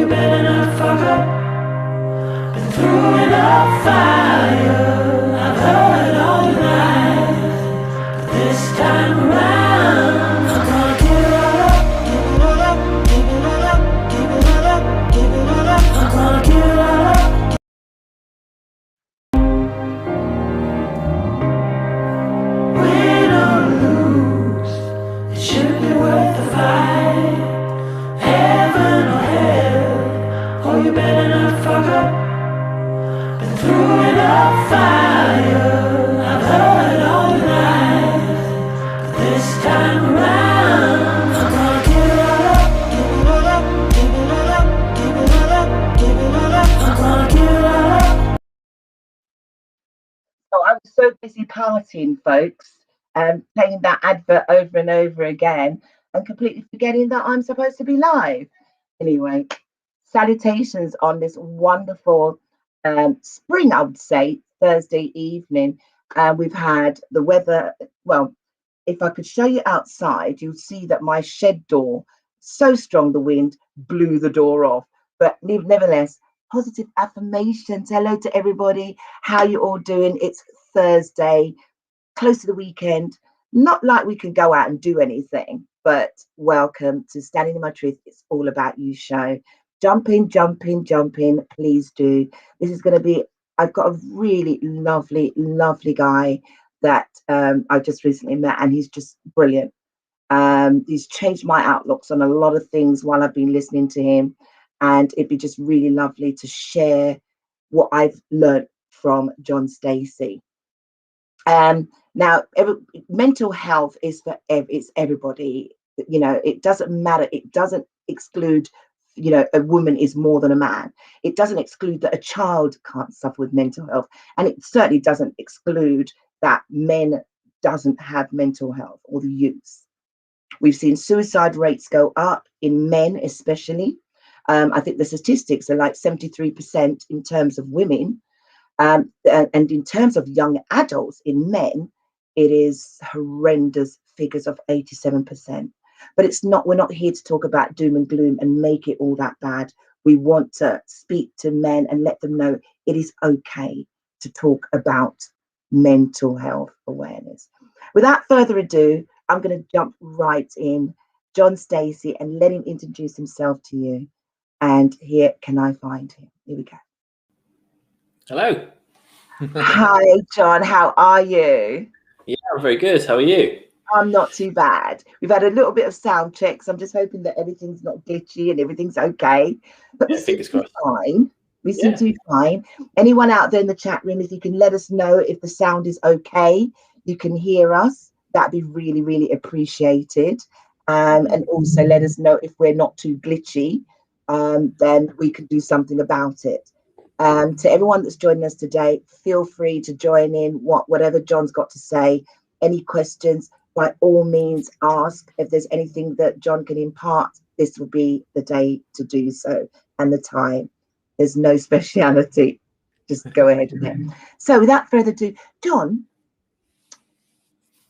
you better not fuck up. Been through enough fire, I've heard all your lies. But this time around, I'm gonna give it all up, give it all up, give it all up, give it all up, give it all up. I'm gonna give it all up. Win or lose, it should be worth the fight. Heaven or hell, oh, you better not fuck up. Been through enough fire, I've heard all your lies. But this time around, I'm gonna give it all up, give it all up, give it all up, give it all up, give it all up. I'm gonna give it all up. Oh, I was so busy partying, folks, playing that advert over and over again and completely forgetting that I'm supposed to be live. Anyway, salutations on this wonderful spring, I would say, Thursday evening. We've had the weather. Well, if I could show you outside, you'll see that my shed door, so strong the wind blew the door off. But nevertheless, positive affirmations. Hello to everybody. How you all doing? It's Thursday, close to the weekend. Not like we can go out and do anything, but welcome to Standing in My Truth. It's all about you show. Jump in, jump in, jump in. Please do. This is going to be, I've got a really lovely, lovely guy that I just recently met, and he's just brilliant. He's changed my outlooks on a lot of things while I've been listening to him. And it'd be just really lovely to share what I've learned from John Stacey. Now, mental health is for it's everybody. You know, it doesn't matter. It doesn't exclude, you know, a woman is more than a man. It doesn't exclude that a child can't suffer with mental health. And it certainly doesn't exclude that men doesn't have mental health, or the youth. We've seen suicide rates go up in men, especially. I think the statistics are like 73% in terms of women. And in terms of young adults in men, it is horrendous figures of 87%. But it's not, we're not here to talk about doom and gloom and make it all that bad. We want to speak to men and let them know it is okay to talk about mental health awareness. Without further ado, I'm going to jump right in. John Stacey, and let him introduce himself to you. And here can I find him? Here we go. Hello. Hi, John. How are you? Yeah, I'm very good. How are you? I'm not too bad. We've had a little bit of sound checks. I'm just hoping that everything's not glitchy and everything's okay. But Yeah, we seem fingers to be crossed. fine. We seem to be fine. Anyone out there in the chat room, if you can let us know if the sound is okay, you can hear us. That'd be really, really appreciated. And also let us know if we're not too glitchy. Then we could do something about it. To everyone that's joining us today, feel free to join in whatever John's got to say. Any questions, by all means, ask. If there's anything that John can impart, this will be the day to do so, and the time. There's no speciality. Just go ahead with it. So without further ado, John,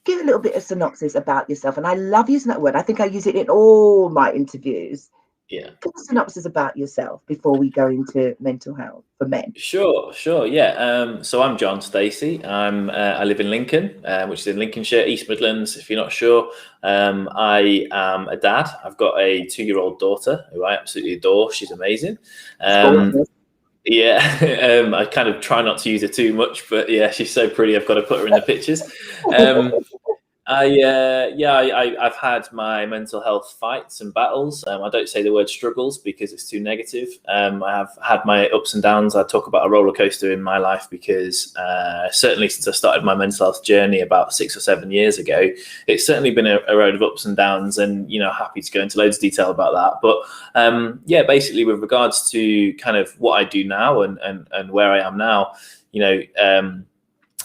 give a little bit of synopsis about yourself. And I love using that word. I think I use it in all my interviews. Yeah. Give a synopsis about yourself before we go into mental health for men. Sure. Yeah. So I'm John Stacey. I live in Lincoln, which is in Lincolnshire, East Midlands. If you're not sure, I am a dad. I've got a 2-year-old daughter who I absolutely adore. She's amazing. Yeah. I kind of try not to use her too much, but yeah, she's so pretty. I've got to put her in the pictures. I've had my mental health fights and battles. I don't say the word struggles because it's too negative. I have had my ups and downs. I talk about a roller coaster in my life because certainly since I started my mental health journey about 6 or 7 years ago, it's certainly been a road of ups and downs, and happy to go into loads of detail about that. But basically with regards to kind of what I do now and where I am now,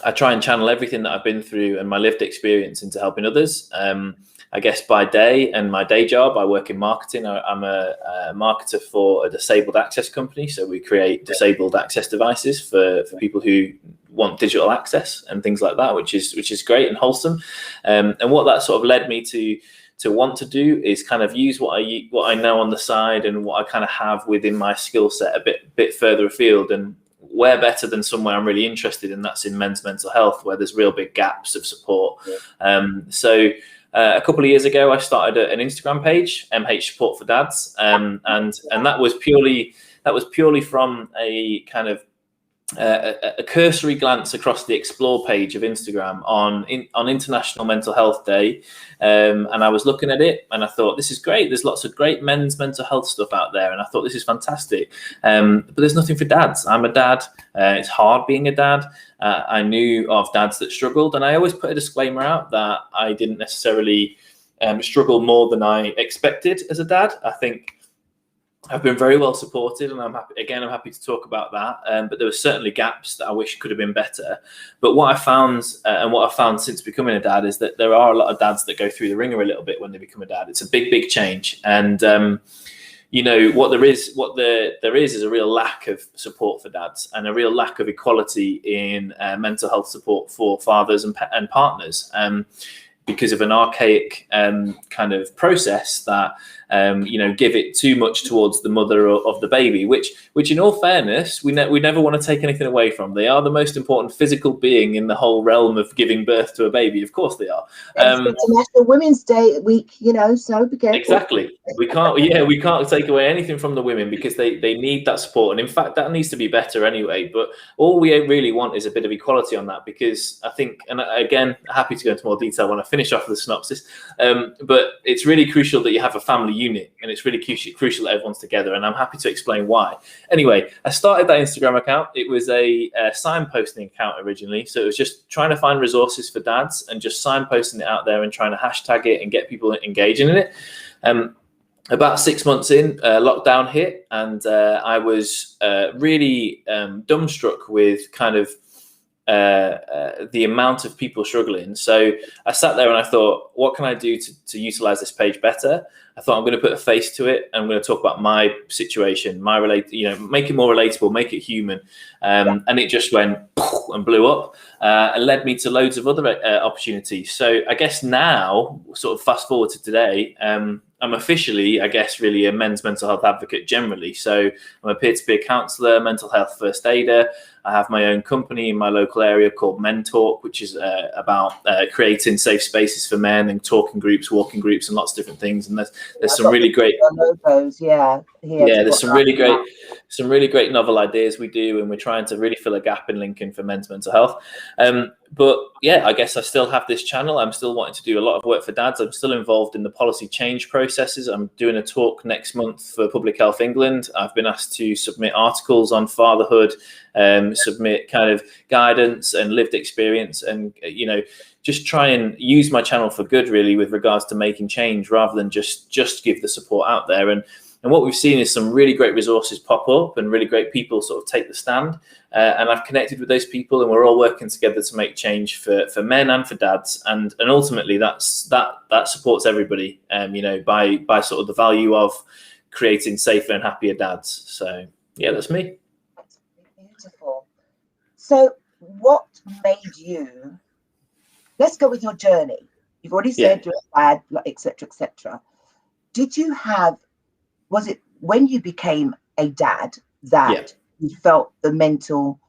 I try and channel everything that I've been through and my lived experience into helping others. I guess by day and my day job, I work in marketing. I'm a marketer for a disabled access company. So we create disabled access devices for people who want digital access and things like that, which is great and wholesome. And what that sort of led me to to want to do is kind of use what I know on the side and what I kind of have within my skill set a bit further afield. And where better than somewhere I'm really interested in, that's in men's mental health, where there's real big gaps of support. So a couple of years ago, I started an Instagram page, MH Support for Dads, and that was purely from a kind of a cursory glance across the explore page of Instagram on International Mental Health Day, and I was looking at it and I thought, this is great. There's lots of great men's mental health stuff out there, and I thought, this is fantastic. But there's nothing for dads. I'm a dad. It's hard being a dad. I knew of dads that struggled, and I always put a disclaimer out that I didn't necessarily struggle more than I expected as a dad. I think I've been very well supported, and I'm happy to talk about that. But there were certainly gaps that I wish could have been better. But what I found, and what I've found since becoming a dad, is that there are a lot of dads that go through the ringer a little bit when they become a dad. It's a big change, and what there is a real lack of support for dads, and a real lack of equality in mental health support for fathers and partners, because of an archaic kind of process that give it too much towards the mother of the baby, which in all fairness, we never want to take anything away from. They are the most important physical being in the whole realm of giving birth to a baby. Of course they are. International Women's Day week, so be careful. Exactly. We can't take away anything from the women, because they need that support. And in fact, that needs to be better anyway. But all we really want is a bit of equality on that, because I think, and again, happy to go into more detail when I finish off the synopsis, but it's really crucial that you have a family unit, and it's really crucial that everyone's together, and I'm happy to explain why. Anyway, I started that Instagram account. It was a signposting account originally, so it was just trying to find resources for dads and just signposting it out there and trying to hashtag it and get people engaging in it. About 6 months in, lockdown hit, and I was really dumbstruck with kind of the amount of people struggling. So I sat there and I thought, what can I do to utilize this page better? I thought, I'm going to put a face to it. I'm going to talk about my situation, make it more relatable, make it human. And it just went and blew up, and led me to loads of other opportunities. So I guess now, sort of fast forward to today, I'm officially, I guess, really a men's mental health advocate generally. So I'm a peer-to-peer counsellor, mental health first aider. I have my own company in my local area called Men Talk, which is about creating safe spaces for men, and talking groups, walking groups, and lots of different things. And there's some really great logos, there's some really great novel ideas we do, and we're trying to really fill a gap in Lincoln for men's mental health. But yeah, I guess I still have this channel. I'm still wanting to do a lot of work for dads. I'm still involved in the policy change processes. I'm doing a talk next month for Public Health England. I've been asked to submit articles on fatherhood, submit kind of guidance and lived experience, and just try and use my channel for good, really, with regards to making change, rather than just give the support out there. And what we've seen is some really great resources pop up, and really great people sort of take the stand. And I've connected with those people, and we're all working together to make change for men and for dads. And ultimately, that supports everybody, by sort of the value of creating safer and happier dads. So yeah, that's me. That's beautiful. So what made you, let's go with your journey. You've already said you're a dad, etc. Was it when you became a dad that you felt the mental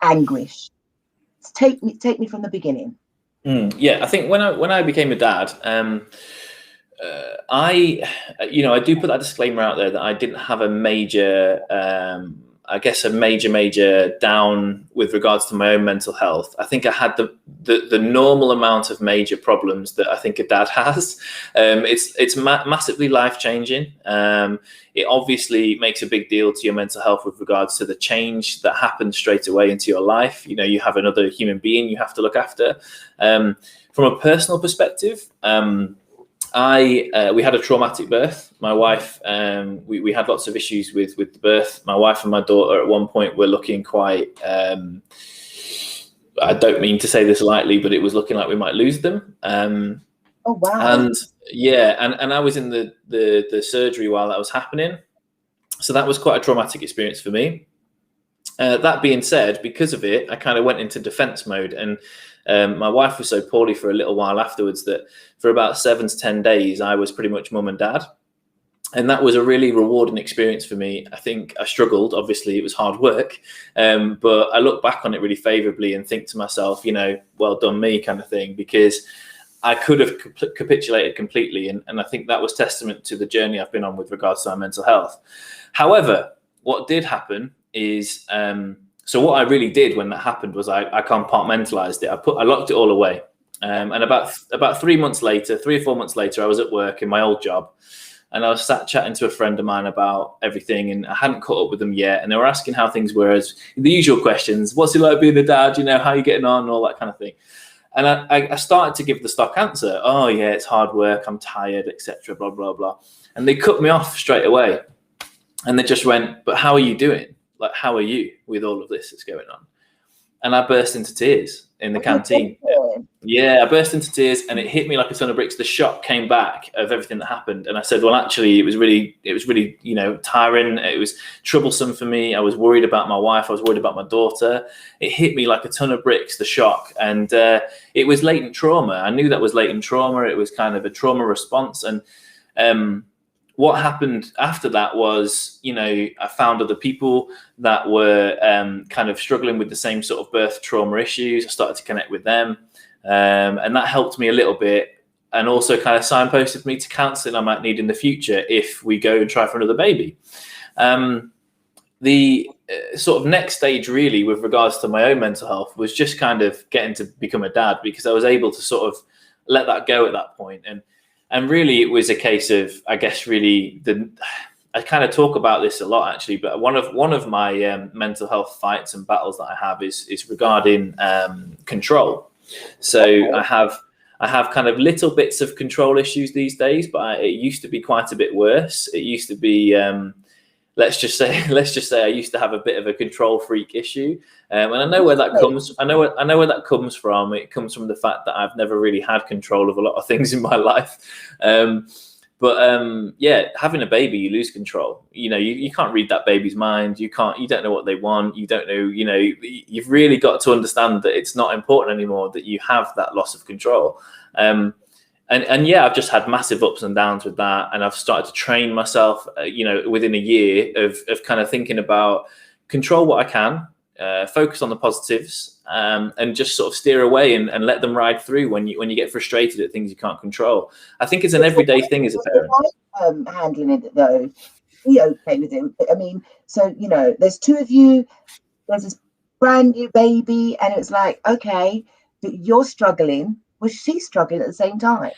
anguish? Take me from the beginning. I think when I became a dad, I do put that disclaimer out there that I didn't have a major down with regards to my own mental health. I think I had the normal amount of major problems that I think a dad has. It's massively life-changing. It obviously makes a big deal to your mental health with regards to the change that happens straight away into your life. You have another human being you have to look after. From a personal perspective, we had a traumatic birth. My wife, we had lots of issues with the birth. My wife and my daughter at one point were looking quite, I don't mean to say this lightly, but it was looking like we might lose them. Oh, wow. And and I was in the surgery while that was happening. So that was quite a traumatic experience for me. That being said, because of it, I kind of went into defense mode, and my wife was so poorly for a little while afterwards that for about 7 to 10 days, I was pretty much mum and dad. And that was a really rewarding experience for me. I think I struggled. Obviously, it was hard work, but I look back on it really favorably and think to myself, well done me kind of thing, because I could have capitulated completely. And I think that was testament to the journey I've been on with regards to my mental health. However, what did happen is, so what I really did when that happened was I compartmentalized it. I locked it all away. And about 3 months later, 3 or 4 months later, I was at work in my old job. And I was sat chatting to a friend of mine about everything, and I hadn't caught up with them yet. And they were asking how things were, as the usual questions. What's it like being a dad? How are you getting on? And all that kind of thing. And I started to give the stock answer. Oh, yeah, it's hard work. I'm tired, etc. Blah, blah, blah. And they cut me off straight away. And they just went, but how are you doing? Like, how are you with all of this that's going on? And I burst into tears in the canteen. Yeah, I burst into tears, and it hit me like a ton of bricks. The shock came back of everything that happened. And I said, well, actually, it was really, tiring. It was troublesome for me. I was worried about my wife. I was worried about my daughter. It hit me like a ton of bricks, the shock. And it was latent trauma. I knew that was latent trauma. It was kind of a trauma response. And what happened after that was, I found other people that were kind of struggling with the same sort of birth trauma issues. I started to connect with them. And that helped me a little bit, and also kind of signposted me to counselling I might need in the future if we go and try for another baby. The sort of next stage really with regards to my own mental health was just kind of getting to become a dad, because I was able to sort of let that go at that point. And really it was a case of, I guess, really I kind of talk about this a lot actually, but one of my mental health fights and battles that I have is regarding control. So I have kind of little bits of control issues these days, but it used to be quite a bit worse. It used to be, let's just say I used to have a bit of a control freak issue. And I know where that comes. I know where that comes from. It comes from the fact that I've never really had control of a lot of things in my life. But having a baby, you lose control. You can't read that baby's mind. You don't know what they want. You don't know, you've really got to understand that it's not important anymore, that you have that loss of control. And I've just had massive ups and downs with that. And I've started to train myself, within a year of kind of thinking about control what I can, focus on the positives, and just sort of steer away and let them ride through when you get frustrated at things you can't control. I think it's an everyday thing as a parent. Handling it though, be okay with it. I mean, so there's two of you. There's this brand new baby, and it's like, okay, but you're struggling. Was she struggling at the same time?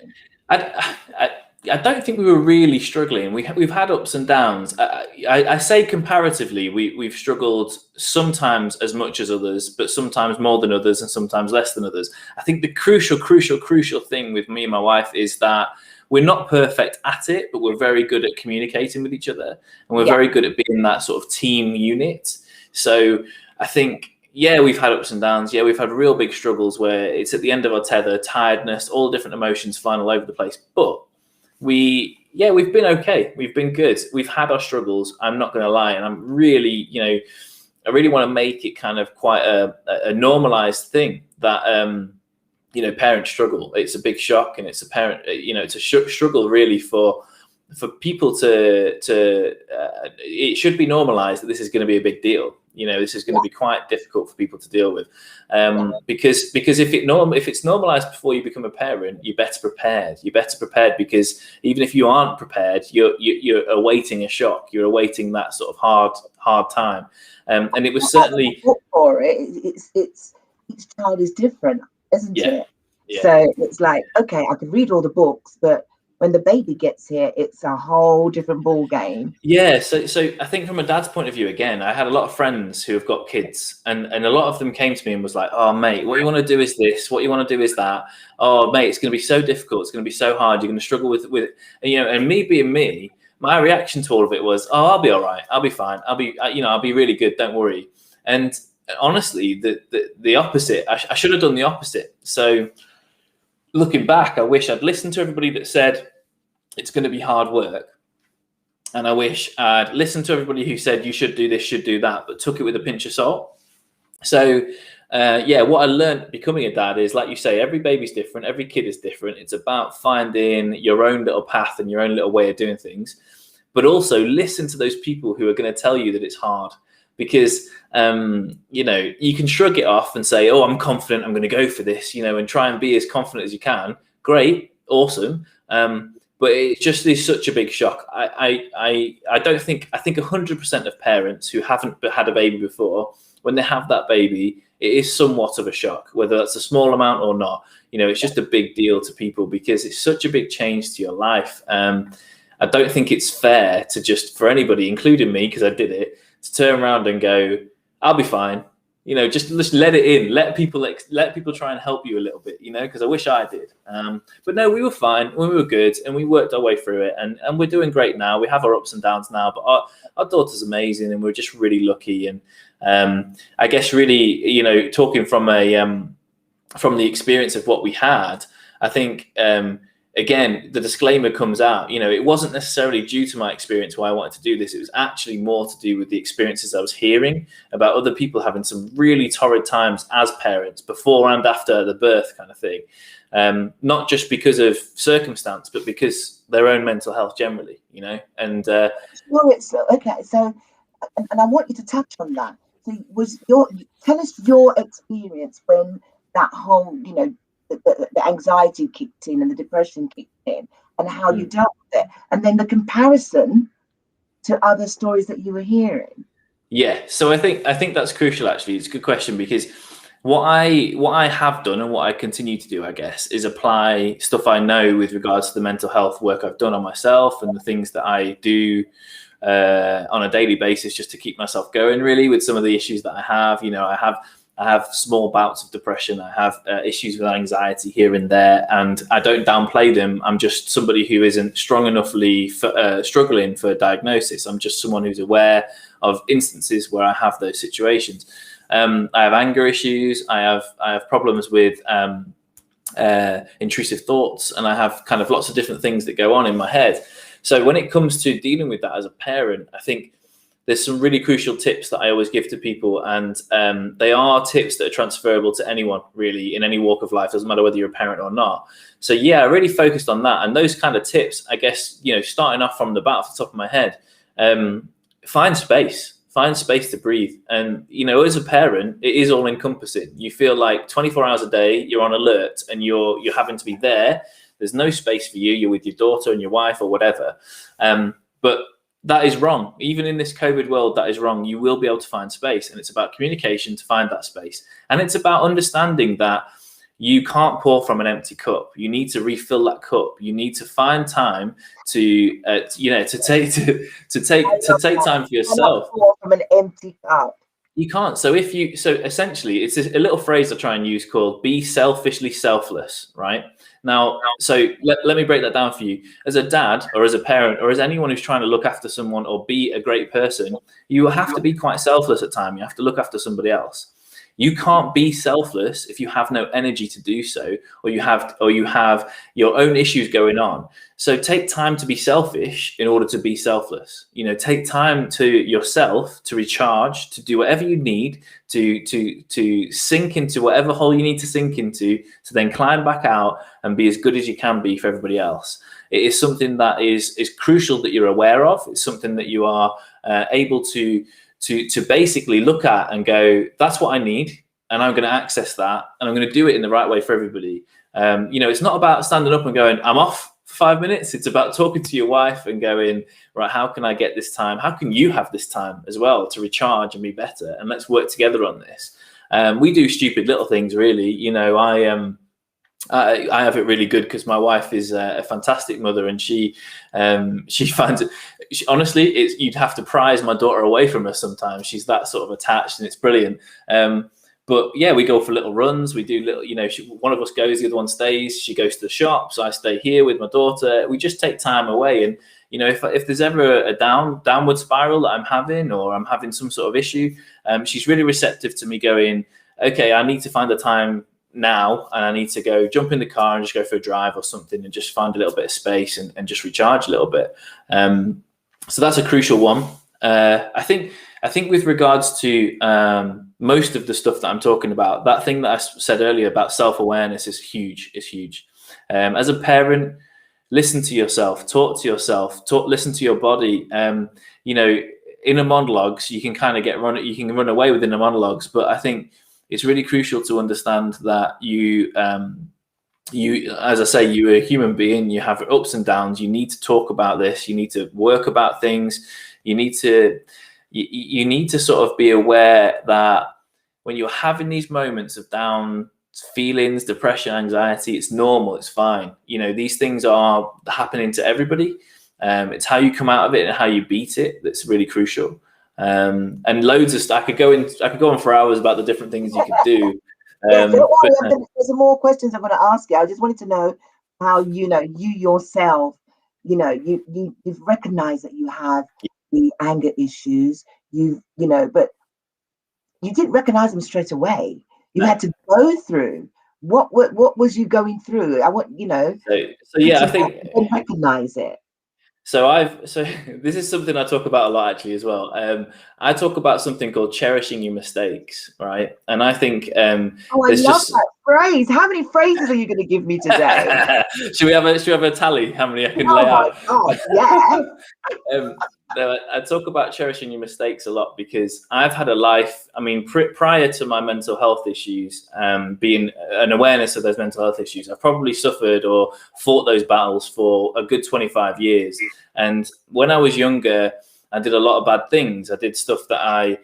I don't think we were really struggling. We've had ups and downs. I say comparatively, we've struggled sometimes as much as others, but sometimes more than others and sometimes less than others. I think the crucial thing with me and my wife is that we're not perfect at it, but we're very good at communicating with each other, and we're very good at being that sort of team unit. So I think, we've had ups and downs. We've had real big struggles where it's at the end of our tether, tiredness, all different emotions flying all over the place. But we've been okay. We've been good. We've had our struggles. I'm not going to lie. And I'm really, I really want to make it kind of quite a normalized thing that, parents struggle. It's a big shock, and it's it's a struggle really for people to it should be normalized that this is going to be a big deal. This is going to be quite difficult for people to deal with, because if it's normalized before you become a parent, you're better prepared. You're better prepared because even if you aren't prepared, you're awaiting a shock. You're awaiting that sort of hard time, and it was certainly for it. It's each child is different, isn't it? Yeah. So it's like, okay, I could read all the books, but when the baby gets here, it's a whole different ball game. Yeah, so I think from a dad's point of view, again, I had a lot of friends who have got kids, and a lot of them came to me and was like, oh, mate, what you want to do is this, what you want to do is that. Oh, mate, it's going to be so difficult. It's going to be so hard. You're going to struggle with and me being me, my reaction to all of it was, oh, I'll be all right. I'll be fine. I'll be really good. Don't worry. And honestly, the opposite, I should have done the opposite. So looking back, I wish I'd listened to everybody that said it's going to be hard work. And I wish I'd listened to everybody who said you should do this, should do that, but took it with a pinch of salt. So what I learned becoming a dad is, like you say, every baby's different, every kid is different. It's about finding your own little path and your own little way of doing things, but also listen to those people who are going to tell you that it's hard. Because you can shrug it off and say, oh, I'm confident, I'm going to go for this, and try and be as confident as you can. Great, awesome. But it just is such a big shock. I think 100% of parents who haven't had a baby before, when they have that baby, it is somewhat of a shock, whether that's a small amount or not. It's just a big deal to people because it's such a big change to your life. I don't think it's fair to just, for anybody, including me, because I did it, to turn around and go, I'll be fine. Just let it in. Let people try and help you a little bit, because I wish I did. But no, we were fine. We were good, and we worked our way through it, and we're doing great now. We have our ups and downs now, but our daughter's amazing, and we're just really lucky. And I guess really, talking from the experience of what we had, I think again, the disclaimer comes out, it wasn't necessarily due to my experience why I wanted to do this. It was actually more to do with the experiences I was hearing about other people having some really torrid times as parents, before and after the birth kind of thing. Not just because of circumstance, but because their own mental health generally, and it's okay. So, and I want you to touch on that. So tell us your experience when that whole, the anxiety kicked in and the depression kicked in, and how you dealt with it, and then the comparison to other stories that you were hearing. Yeah, so I think that's crucial. Actually, it's a good question, because what I have done and what I continue to do, I guess, is apply stuff I know with regards to the mental health work I've done on myself and the things that I do on a daily basis just to keep myself going, really, with some of the issues that I have. I have small bouts of depression. I have issues with anxiety here and there, and I don't downplay them. I'm just somebody who isn't strong enoughly struggling for diagnosis. I'm just someone who's aware of instances where I have those situations. I have anger issues. I have problems with intrusive thoughts, and I have kind of lots of different things that go on in my head. So when it comes to dealing with that as a parent, I think there's some really crucial tips that I always give to people, and they are tips that are transferable to anyone, really, in any walk of life. Doesn't matter whether you're a parent or not. So yeah, I really focused on that, and those kind of tips, I guess, starting off from the bat off the top of my head, find space to breathe. And as a parent, it is all encompassing. You feel like 24 hours a day you're on alert, and you're having to be there. There's no space for you. You're with your daughter and your wife or whatever. But that is wrong. Even in this COVID world, that is wrong. You will be able to find space, and it's about communication to find that space. And it's about understanding that you can't pour from an empty cup. You need to refill that cup. You need to find time to take time for yourself. Pour from an empty cup. You can't. So essentially, it's a little phrase I try and use called "be selfishly selfless," right? Now, so let me break that down for you. As a dad, or as a parent, or as anyone who's trying to look after someone or be a great person, you have to be quite selfless at times. You have to look after somebody else. You can't be selfless if you have no energy to do so, or you have your own issues going on. So take time to be selfish in order to be selfless. Take time to yourself to recharge, to do whatever you need to sink into whatever hole you need to sink into, to then climb back out and be as good as you can be for everybody else. It is something that is crucial that you're aware of. It's something that you are able to basically look at and go, that's what I need, and I'm going to access that, and I'm going to do it in the right way for everybody. It's not about standing up and going, I'm off for 5 minutes. It's about talking to your wife and going, right, how can I get this time? How can you have this time as well to recharge and be better? And let's work together on this. We do stupid little things, really. I have it really good because my wife is a fantastic mother, and she finds it. Honestly, you'd have to prize my daughter away from her sometimes. She's that sort of attached, and it's brilliant. But yeah, we go for little runs. We do little, one of us goes, the other one stays. She goes to the shops. I stay here with my daughter. We just take time away. And if there's ever a downward spiral that I'm having, or I'm having some sort of issue, she's really receptive to me going, okay, I need to find the time now, and I need to go jump in the car and just go for a drive or something, and just find a little bit of space and just recharge a little bit. So that's a crucial one. I think with regards to most of the stuff that I'm talking about, that thing that I said earlier about self-awareness is huge. It's huge. As a parent, listen to yourself, talk to yourself, listen to your body. You know, inner monologues, you can kind of you can run away with inner monologues, but I think it's really crucial to understand that you, as I say, you're a human being, you have ups and downs. You need to talk about this. You need to work about things. You need to sort of be aware that when you're having these moments of down feelings, depression, anxiety, it's normal, it's fine. You know, these things are happening to everybody. It's how you come out of it and how you beat it that's really crucial. And loads of stuff. I could go on for hours about the different things you could do. Yeah, don't worry. There's some more questions I'm going to ask you. I just wanted to know how you yourself, you've recognized that you have the anger issues. But you didn't recognize them straight away. You had to go through. What was you going through? I want So yeah, I think recognize it. So this is something I talk about a lot actually as well. I talk about something called cherishing your mistakes, right? And I think I love that phrase. How many phrases are you going to give me today? should we have a tally? How many I can lay out? Oh yeah. I talk about cherishing your mistakes a lot because I've had a life. I mean, prior to my mental health issues, being an awareness of those mental health issues, I've probably suffered or fought those battles for a good 25 years. And when I was younger, I did a lot of bad things. I did stuff that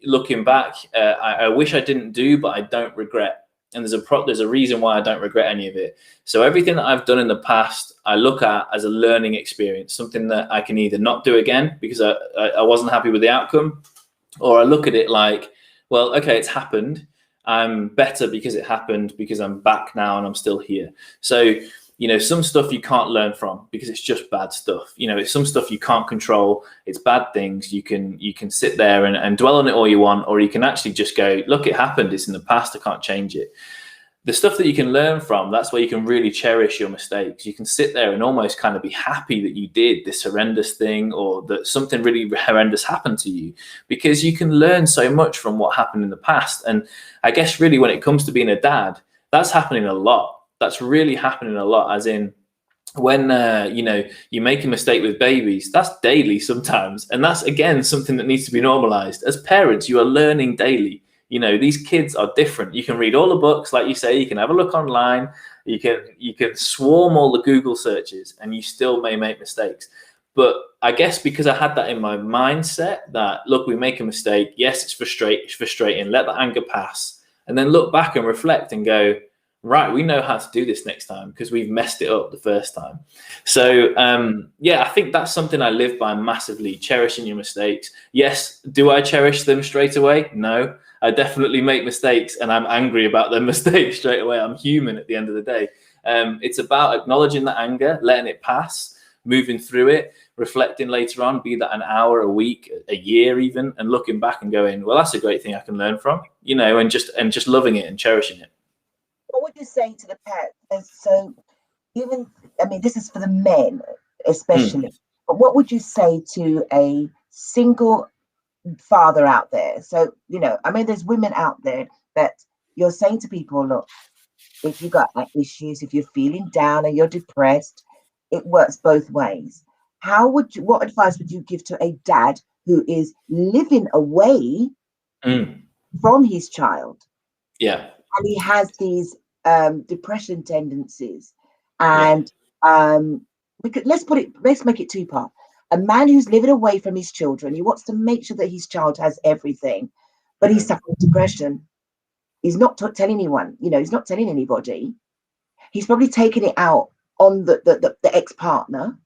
looking back, I wish I didn't do, but I don't regret. And there's a reason why I don't regret any of it. So everything that I've done in the past, I look at as a learning experience, something that I can either not do again because I wasn't happy with the outcome, or I look at it like, well, okay, it's happened. I'm better because it happened, because I'm back now and I'm still here. So, some stuff you can't learn from because it's just bad stuff. It's some stuff you can't control. It's bad things. You can sit there and dwell on it all you want, or you can actually just go, look, it happened. It's in the past. I can't change it. The stuff that you can learn from, that's where you can really cherish your mistakes. You can sit there and almost kind of be happy that you did this horrendous thing, or that something really horrendous happened to you, because you can learn so much from what happened in the past. And I guess really when it comes to being a dad, that's happening a lot. That's really happening a lot, as in when, you make a mistake with babies, that's daily sometimes. And that's, again, something that needs to be normalized. As parents, you are learning daily. These kids are different. You can read all the books, like you say, you can have a look online, you can swarm all the Google searches, and you still may make mistakes. But I guess because I had that in my mindset that, look, we make a mistake. Yes, it's frustrating. Let the anger pass, and then look back and reflect and go, right, we know how to do this next time because we've messed it up the first time. So, I think that's something I live by massively, cherishing your mistakes. Yes, do I cherish them straight away? No, I definitely make mistakes and I'm angry about them mistakes straight away. I'm human at the end of the day. It's about acknowledging that anger, letting it pass, moving through it, reflecting later on, be that an hour, a week, a year even, and looking back and going, well, that's a great thing I can learn from, and just loving it and cherishing it. What would you say to the parents? So this is for the men especially, but what would you say to a single father out there? So, there's women out there that you're saying to people, look, if you got issues, if you're feeling down and you're depressed, it works both ways. What advice would you give to a dad who is living away from his child? Yeah. And he has these depression tendencies, and let's make it two-part. A man who's living away from his children, he wants to make sure that his child has everything, but he's suffering depression. He's not telling anyone, he's not telling anybody. He's probably taking it out on the ex-partner.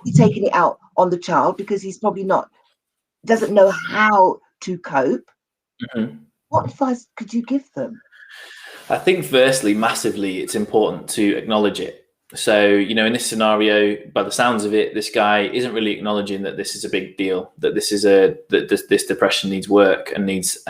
He's taking it out on the child because he's probably doesn't know how to cope. What advice could you give them? I think firstly, massively, it's important to acknowledge it. So, in this scenario, by the sounds of it, this guy isn't really acknowledging that this is a big deal, that this depression needs work and needs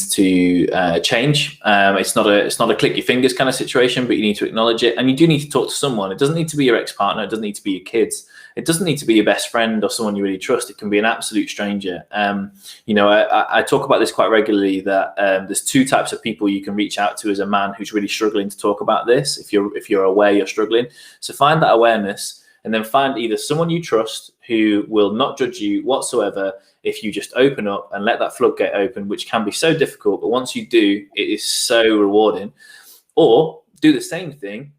to change. It's not a click your fingers kind of situation, but you need to acknowledge it, and you do need to talk to someone. It doesn't need to be your ex-partner. It doesn't need to be your kids. It doesn't need to be your best friend or someone you really trust. It can be an absolute stranger. I talk about this quite regularly, that there's two types of people you can reach out to as a man who's really struggling to talk about this. If you're aware you're struggling, so find that awareness, and then find either someone you trust who will not judge you whatsoever if you just open up and let that floodgate open, which can be so difficult, but once you do, it is so rewarding. Or do the same thing,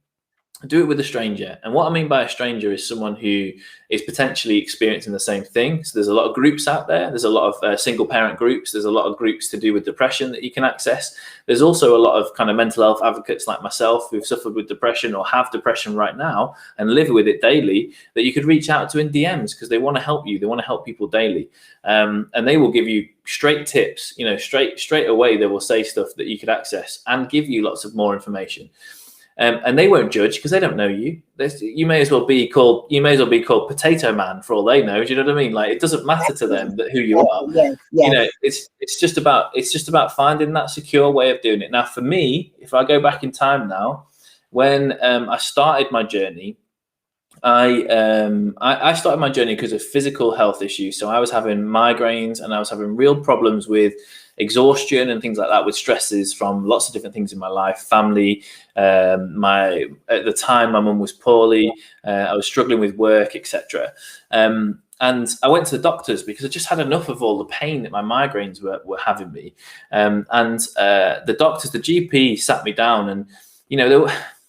do it with a stranger. And what I mean by a stranger is someone who is potentially experiencing the same thing. So there's a lot of groups out there. There's a lot of single parent groups. There's a lot of groups to do with depression that you can access. There's also a lot of kind of mental health advocates like myself who've suffered with depression or have depression right now and live with it daily, that you could reach out to in DMs, because they want to help you. They want to help people daily. And they will give you straight tips, straight away. They will say stuff that you could access and give you lots of more information. And they won't judge because they don't know you. You may as well be called Potato Man for all they know. Do you know what I mean? Like, it doesn't matter to them that who you are. Yes. It's just about finding that secure way of doing it. Now, for me, if I go back in time now, when I started my journey, I started my journey because of physical health issues. So I was having migraines and I was having real problems with exhaustion and things like that, with stresses from lots of different things in my life, family. At the time, my mum was poorly. I was struggling with work, etc. And I went to the doctors because I just had enough of all the pain that my migraines were having me. And the doctors, the GP, sat me down, and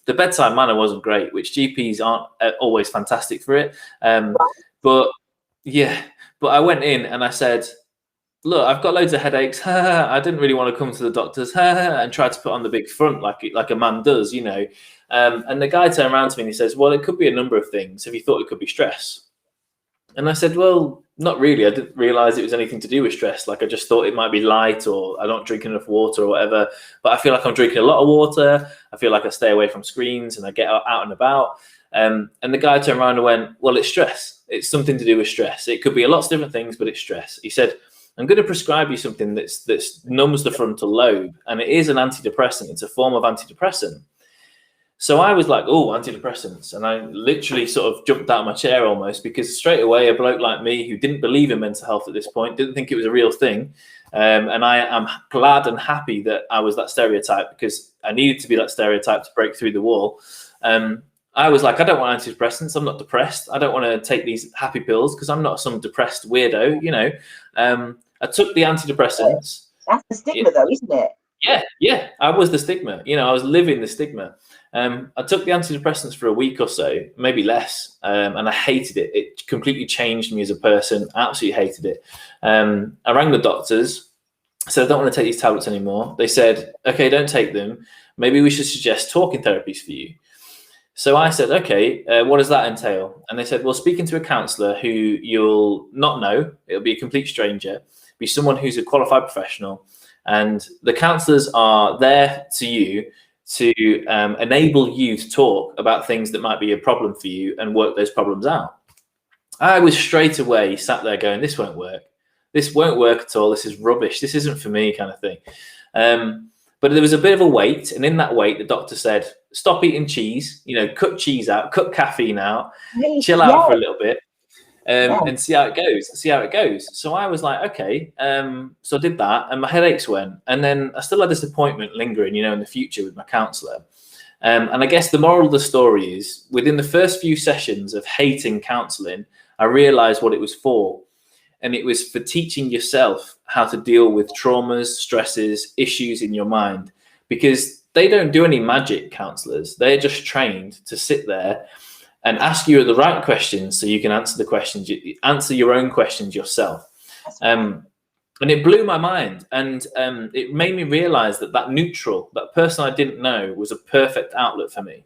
the bedside manner wasn't great, which GPs aren't always fantastic for it. But I went in and I said, look, I've got loads of headaches. I didn't really want to come to the doctors, and try to put on the big front like a man does, And the guy turned around to me and he says, well, it could be a number of things. Have you thought it could be stress? And I said, well, not really. I didn't realize it was anything to do with stress. Like, I just thought it might be light, or I don't drink enough water or whatever. But I feel like I'm drinking a lot of water. I feel like I stay away from screens and I get out and about. And the guy turned around and went, well, it's stress. It's something to do with stress. It could be lots of different things, but it's stress. He said, I'm going to prescribe you something that's numbs the frontal lobe, and it is an antidepressant. It's a form of antidepressant. So I was like, oh, antidepressants. And I literally sort of jumped out of my chair almost, because straight away a bloke like me who didn't believe in mental health at this point, didn't think it was a real thing. And I am glad and happy that I was that stereotype, because I needed to be that stereotype to break through the wall. I was like, I don't want antidepressants. I'm not depressed. I don't want to take these happy pills because I'm not some depressed weirdo, I took the antidepressants. That's the stigma though, isn't it? Yeah. I was the stigma. I was living the stigma. I took the antidepressants for a week or so, maybe less, and I hated it. It completely changed me as a person. Absolutely hated it. I rang the doctors, said I don't want to take these tablets anymore. They said, okay, don't take them. Maybe we should suggest talking therapies for you. So I said, okay, what does that entail? And they said, well, speaking to a counsellor who you'll not know, it'll be a complete stranger, be someone who's a qualified professional. And the counsellors are there to you to enable you to talk about things that might be a problem for you and work those problems out. I was straight away sat there going, this won't work. This won't work at all. This is rubbish. This isn't for me, kind of thing. But there was a bit of a wait. And in that wait, the doctor said, stop eating cheese, cut cheese out, cut caffeine out, chill out for a little bit. And see how it goes. So I was like, okay. So I did that, and my headaches went. And then I still had this appointment lingering, in the future with my counsellor. And I guess the moral of the story is, within the first few sessions of hating counselling, I realised what it was for. And it was for teaching yourself how to deal with traumas, stresses, issues in your mind. Because they don't do any magic, counsellors. They're just trained to sit there and ask you the right questions so you can answer answer your own questions yourself. And it blew my mind. And it made me realize that person I didn't know, was a perfect outlet for me.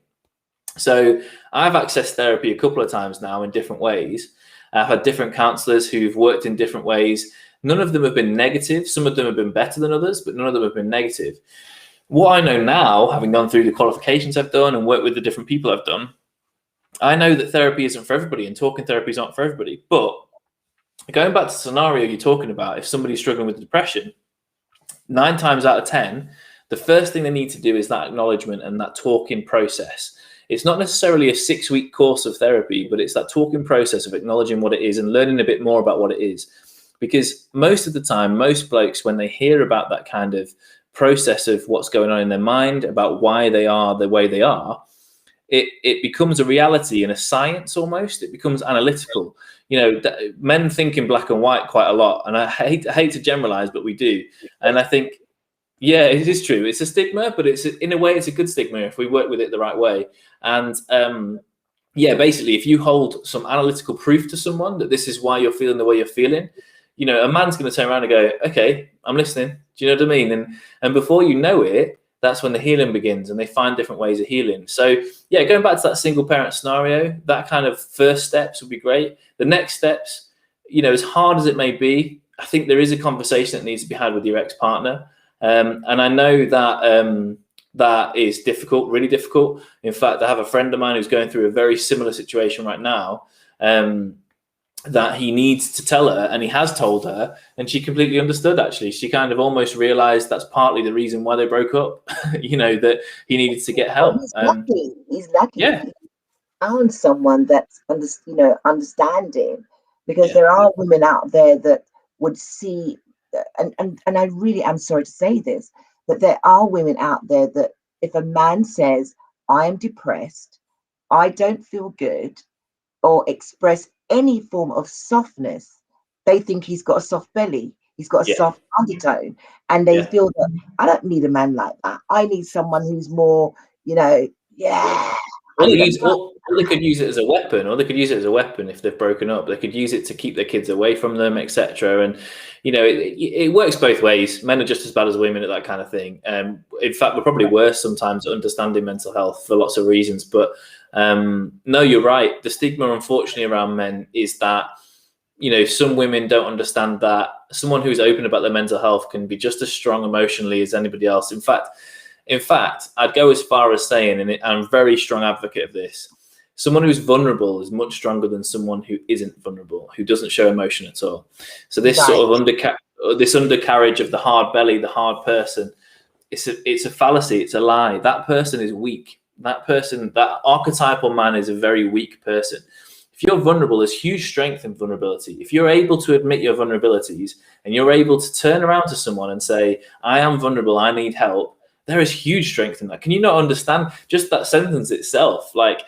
So I've accessed therapy a couple of times now in different ways. I've had different counselors who've worked in different ways. None of them have been negative. Some of them have been better than others, but none of them have been negative. What I know now, having gone through the qualifications I've done and worked with the different people I've done, I know that therapy isn't for everybody and talking therapies aren't for everybody. But going back to the scenario you're talking about, if somebody's struggling with depression, 9 times out of 10, the first thing they need to do is that acknowledgement and that talking process. It's not necessarily a 6-week course of therapy, but it's that talking process of acknowledging what it is and learning a bit more about what it is. Because most of the time, most blokes, when they hear about that kind of process of what's going on in their mind, about why they are the way they are, it becomes a reality and a science almost. It becomes analytical. You know, men think in black and white quite a lot, and I hate to generalize, but we do. And I think, yeah, it is true. It's a stigma, but it's in a way it's a good stigma if we work with it the right way. And yeah, basically, if you hold some analytical proof to someone that this is why you're feeling the way you're feeling, you know, a man's going to turn around and go, okay, I'm listening. Do you know what I mean? And before you know it, that's when the healing begins, and they find different ways of healing. So yeah, going back to that single parent scenario, that kind of first steps would be great. The next steps, you know, as hard as it may be, I think there is a conversation that needs to be had with your ex-partner. And I know that that is difficult, really difficult. In fact, I have a friend of mine who's going through a very similar situation right now, that he needs to tell her, and he has told her, and she completely understood. Actually, she kind of almost realized that's partly the reason why they broke up. You know, that he needed to get help. Well, he's lucky. Yeah. He found someone that's understanding, because Yeah. there are women out there that would see, and I really am sorry to say this, that there are women out there that if a man says, I am depressed, I don't feel good, or express any form of softness, they think he's got a soft belly, he's got a soft undertone, and they feel that I don't need a man like that. I need someone who's more, you know, Or they could use it as a weapon, or they could use it as a weapon if they've broken up. They could use it to keep their kids away from them, etc. And you know, it works both ways. Men are just as bad as women at that kind of thing. In fact, we're probably worse sometimes at understanding mental health for lots of reasons. But no, you're right. The stigma, unfortunately, around men is that, you know, some women don't understand that someone who's open about their mental health can be just as strong emotionally as anybody else. In fact, I'd go as far as saying, and I'm a very strong advocate of this, someone who's vulnerable is much stronger than someone who isn't vulnerable, who doesn't show emotion at all. So this sort of this undercarriage of the hard belly, the hard person, it's a fallacy. It's a lie. That person is weak. That archetypal man is a very weak person. If you're vulnerable, there's huge strength in vulnerability. If you're able to admit your vulnerabilities and you're able to turn around to someone and say, I am vulnerable, I need help, there is huge strength in that. Can you not understand just that sentence itself? Like,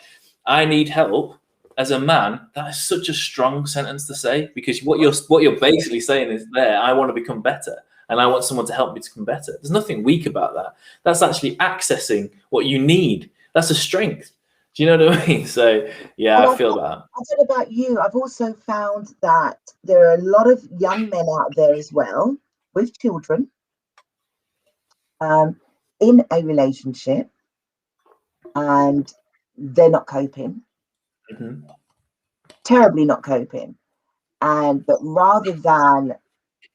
I need help, as a man, that is such a strong sentence to say, because what you're basically saying is, I want to become better, and I want someone to help me to become better. There's nothing weak about that. That's actually accessing what you need. That's a strength. Do you know what I mean? So yeah, well, I feel that. I don't know about you. I've also found that there are a lot of young men out there as well with children, in a relationship, and they're not coping, terribly not coping, but rather than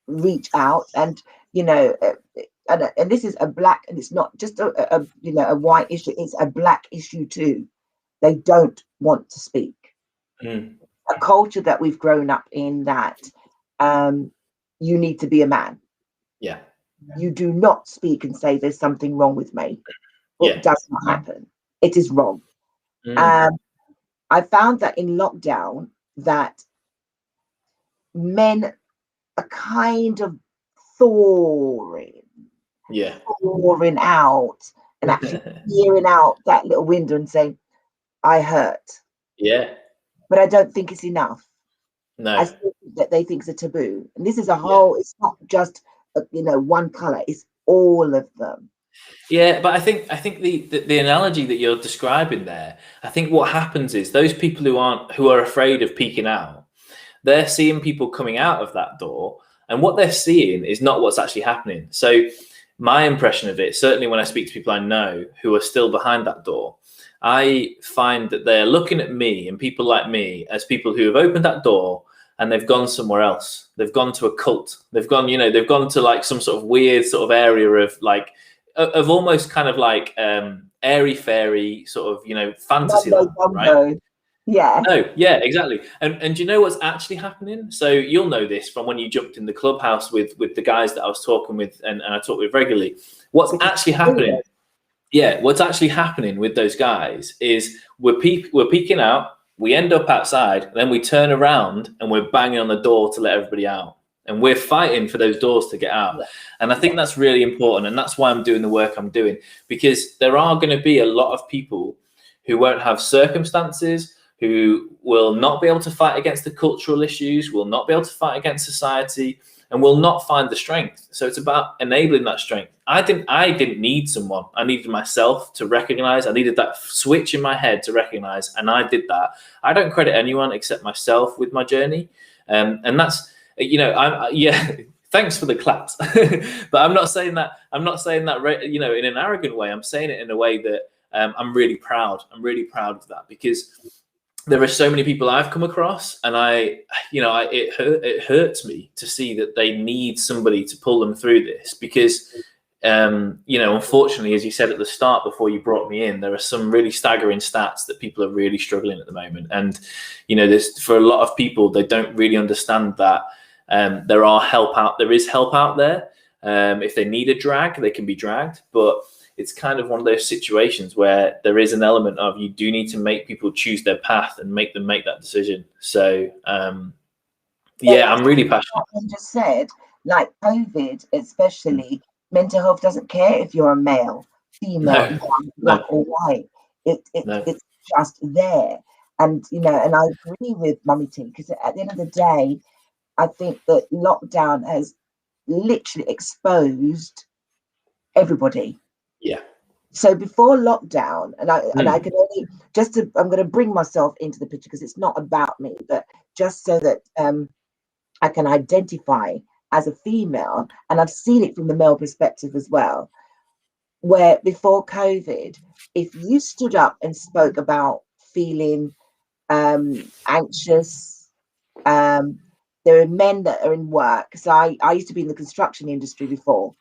reach out and, you know, and this is a black, and it's not just a white issue, it's a black issue too. They don't want to speak. A culture that we've grown up in, that you need to be a man. Yeah. You do not speak and say there's something wrong with me. It does not happen. It is wrong. I found that in lockdown that men are kind of thawing out and actually peering out that little window and saying, I hurt. Yeah. But I don't think it's enough. No. I still think that they think it's a taboo. And this is a whole, it's not just, one color, it's all of them. Yeah, but I think the analogy that you're describing there, I think what happens is those people who are afraid of peeking out, they're seeing people coming out of that door, and what they're seeing is not what's actually happening. So my impression of it, certainly when I speak to people I know who are still behind that door, I find that they're looking at me and people like me as people who have opened that door and they've gone somewhere else. They've gone to a cult. They've gone to like some sort of weird sort of area of like, of almost kind of like airy fairy sort of, fantasy land, right? Yeah. No, yeah, exactly. And do you know what's actually happening? So you'll know this from when you jumped in the clubhouse with the guys that I was talking with and I talk with regularly. What's actually happening Yeah, what's actually happening with those guys is we're peeking out, we end up outside, then we turn around and we're banging on the door to let everybody out. And we're fighting for those doors to get out. Yeah. And I think that's really important. And that's why I'm doing the work I'm doing, because there are going to be a lot of people who won't have circumstances, who will not be able to fight against the cultural issues, will not be able to fight against society, and will not find the strength. So it's about enabling that strength. I didn't need someone. I needed myself to recognize. I needed that switch in my head to recognize, and I did that. I don't credit anyone except myself with my journey, and that's, you know, yeah. Thanks for the claps, but I'm not saying that. You know, in an arrogant way. I'm saying it in a way that I'm really proud. I'm really proud of that, because there are so many people I've come across, and it hurts me to see that they need somebody to pull them through this, because you know, unfortunately, as you said at the start before you brought me in, there are some really staggering stats that people are really struggling at the moment. And you know, for a lot of people, they don't really understand that there is help out there. If they need a drag, they can be dragged, but it's kind of one of those situations where there is an element of, you do need to make people choose their path and make them make that decision. So yeah, I'm really passionate. You just said, like COVID, especially, mental health doesn't care if you're a male, female, young, black or white. It's just there. And you know, and I agree with Mummy T, because at the end of the day, I think that lockdown has literally exposed everybody. Yeah. So before lockdown, and I can only I'm going to bring myself into the picture, because it's not about me, but just so that I can identify as a female, and I've seen it from the male perspective as well, where before COVID, if you stood up and spoke about feeling anxious, there are men that are in work. So I used to be in the construction industry before,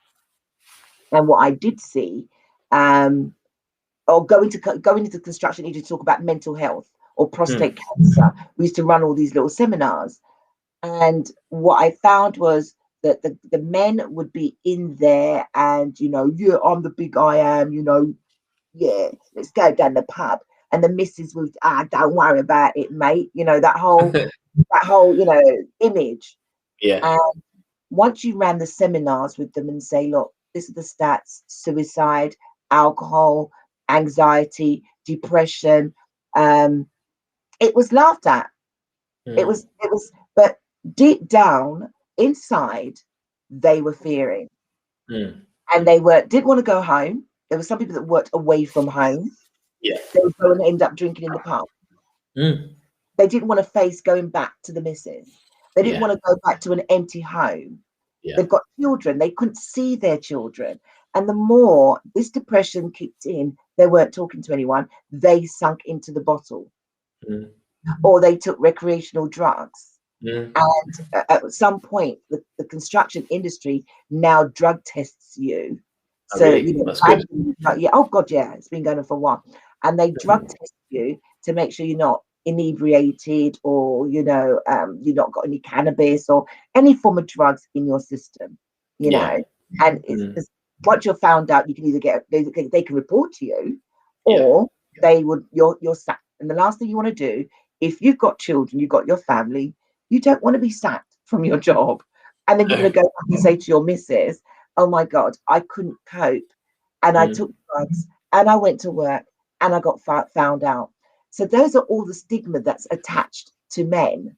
and what I did see, or going into the construction industry to talk about mental health or prostate cancer, we used to run all these little seminars. And what I found was that the men would be in there and, you know, yeah, I'm the big I am, you know, yeah, let's go down the pub. And the missus would, don't worry about it, mate. You know, that whole, you know, image. Yeah. And once you ran the seminars with them and say, look, this are the stats: suicide, alcohol, anxiety, depression. It was laughed at. It was, but deep down inside, they were fearing, and they didn't want to go home. There were some people that worked away from home. Yeah, they were going to end up drinking in the pub. They didn't want to face going back to the missus. They didn't want to go back to an empty home. They've got children. They couldn't see their children. And the more this depression kicked in, they weren't talking to anyone. They sunk into the bottle, or they took recreational drugs. And at some point, the construction industry now drug tests you. So, you know, oh God, yeah, it's been going on for a while. And they drug test you to make sure you're not inebriated, or, you know, you've not got any cannabis or any form of drugs in your system, you know. And it's, once you're found out, you can either they can report to you, or they would, you're sacked. And the last thing you want to do, if you've got children, you've got your family, you don't want to be sacked from your job. And then you're going to go back and say to your missus, oh my God, I couldn't cope, and I took drugs, and I went to work, and I got found out. So those are all the stigma that's attached to men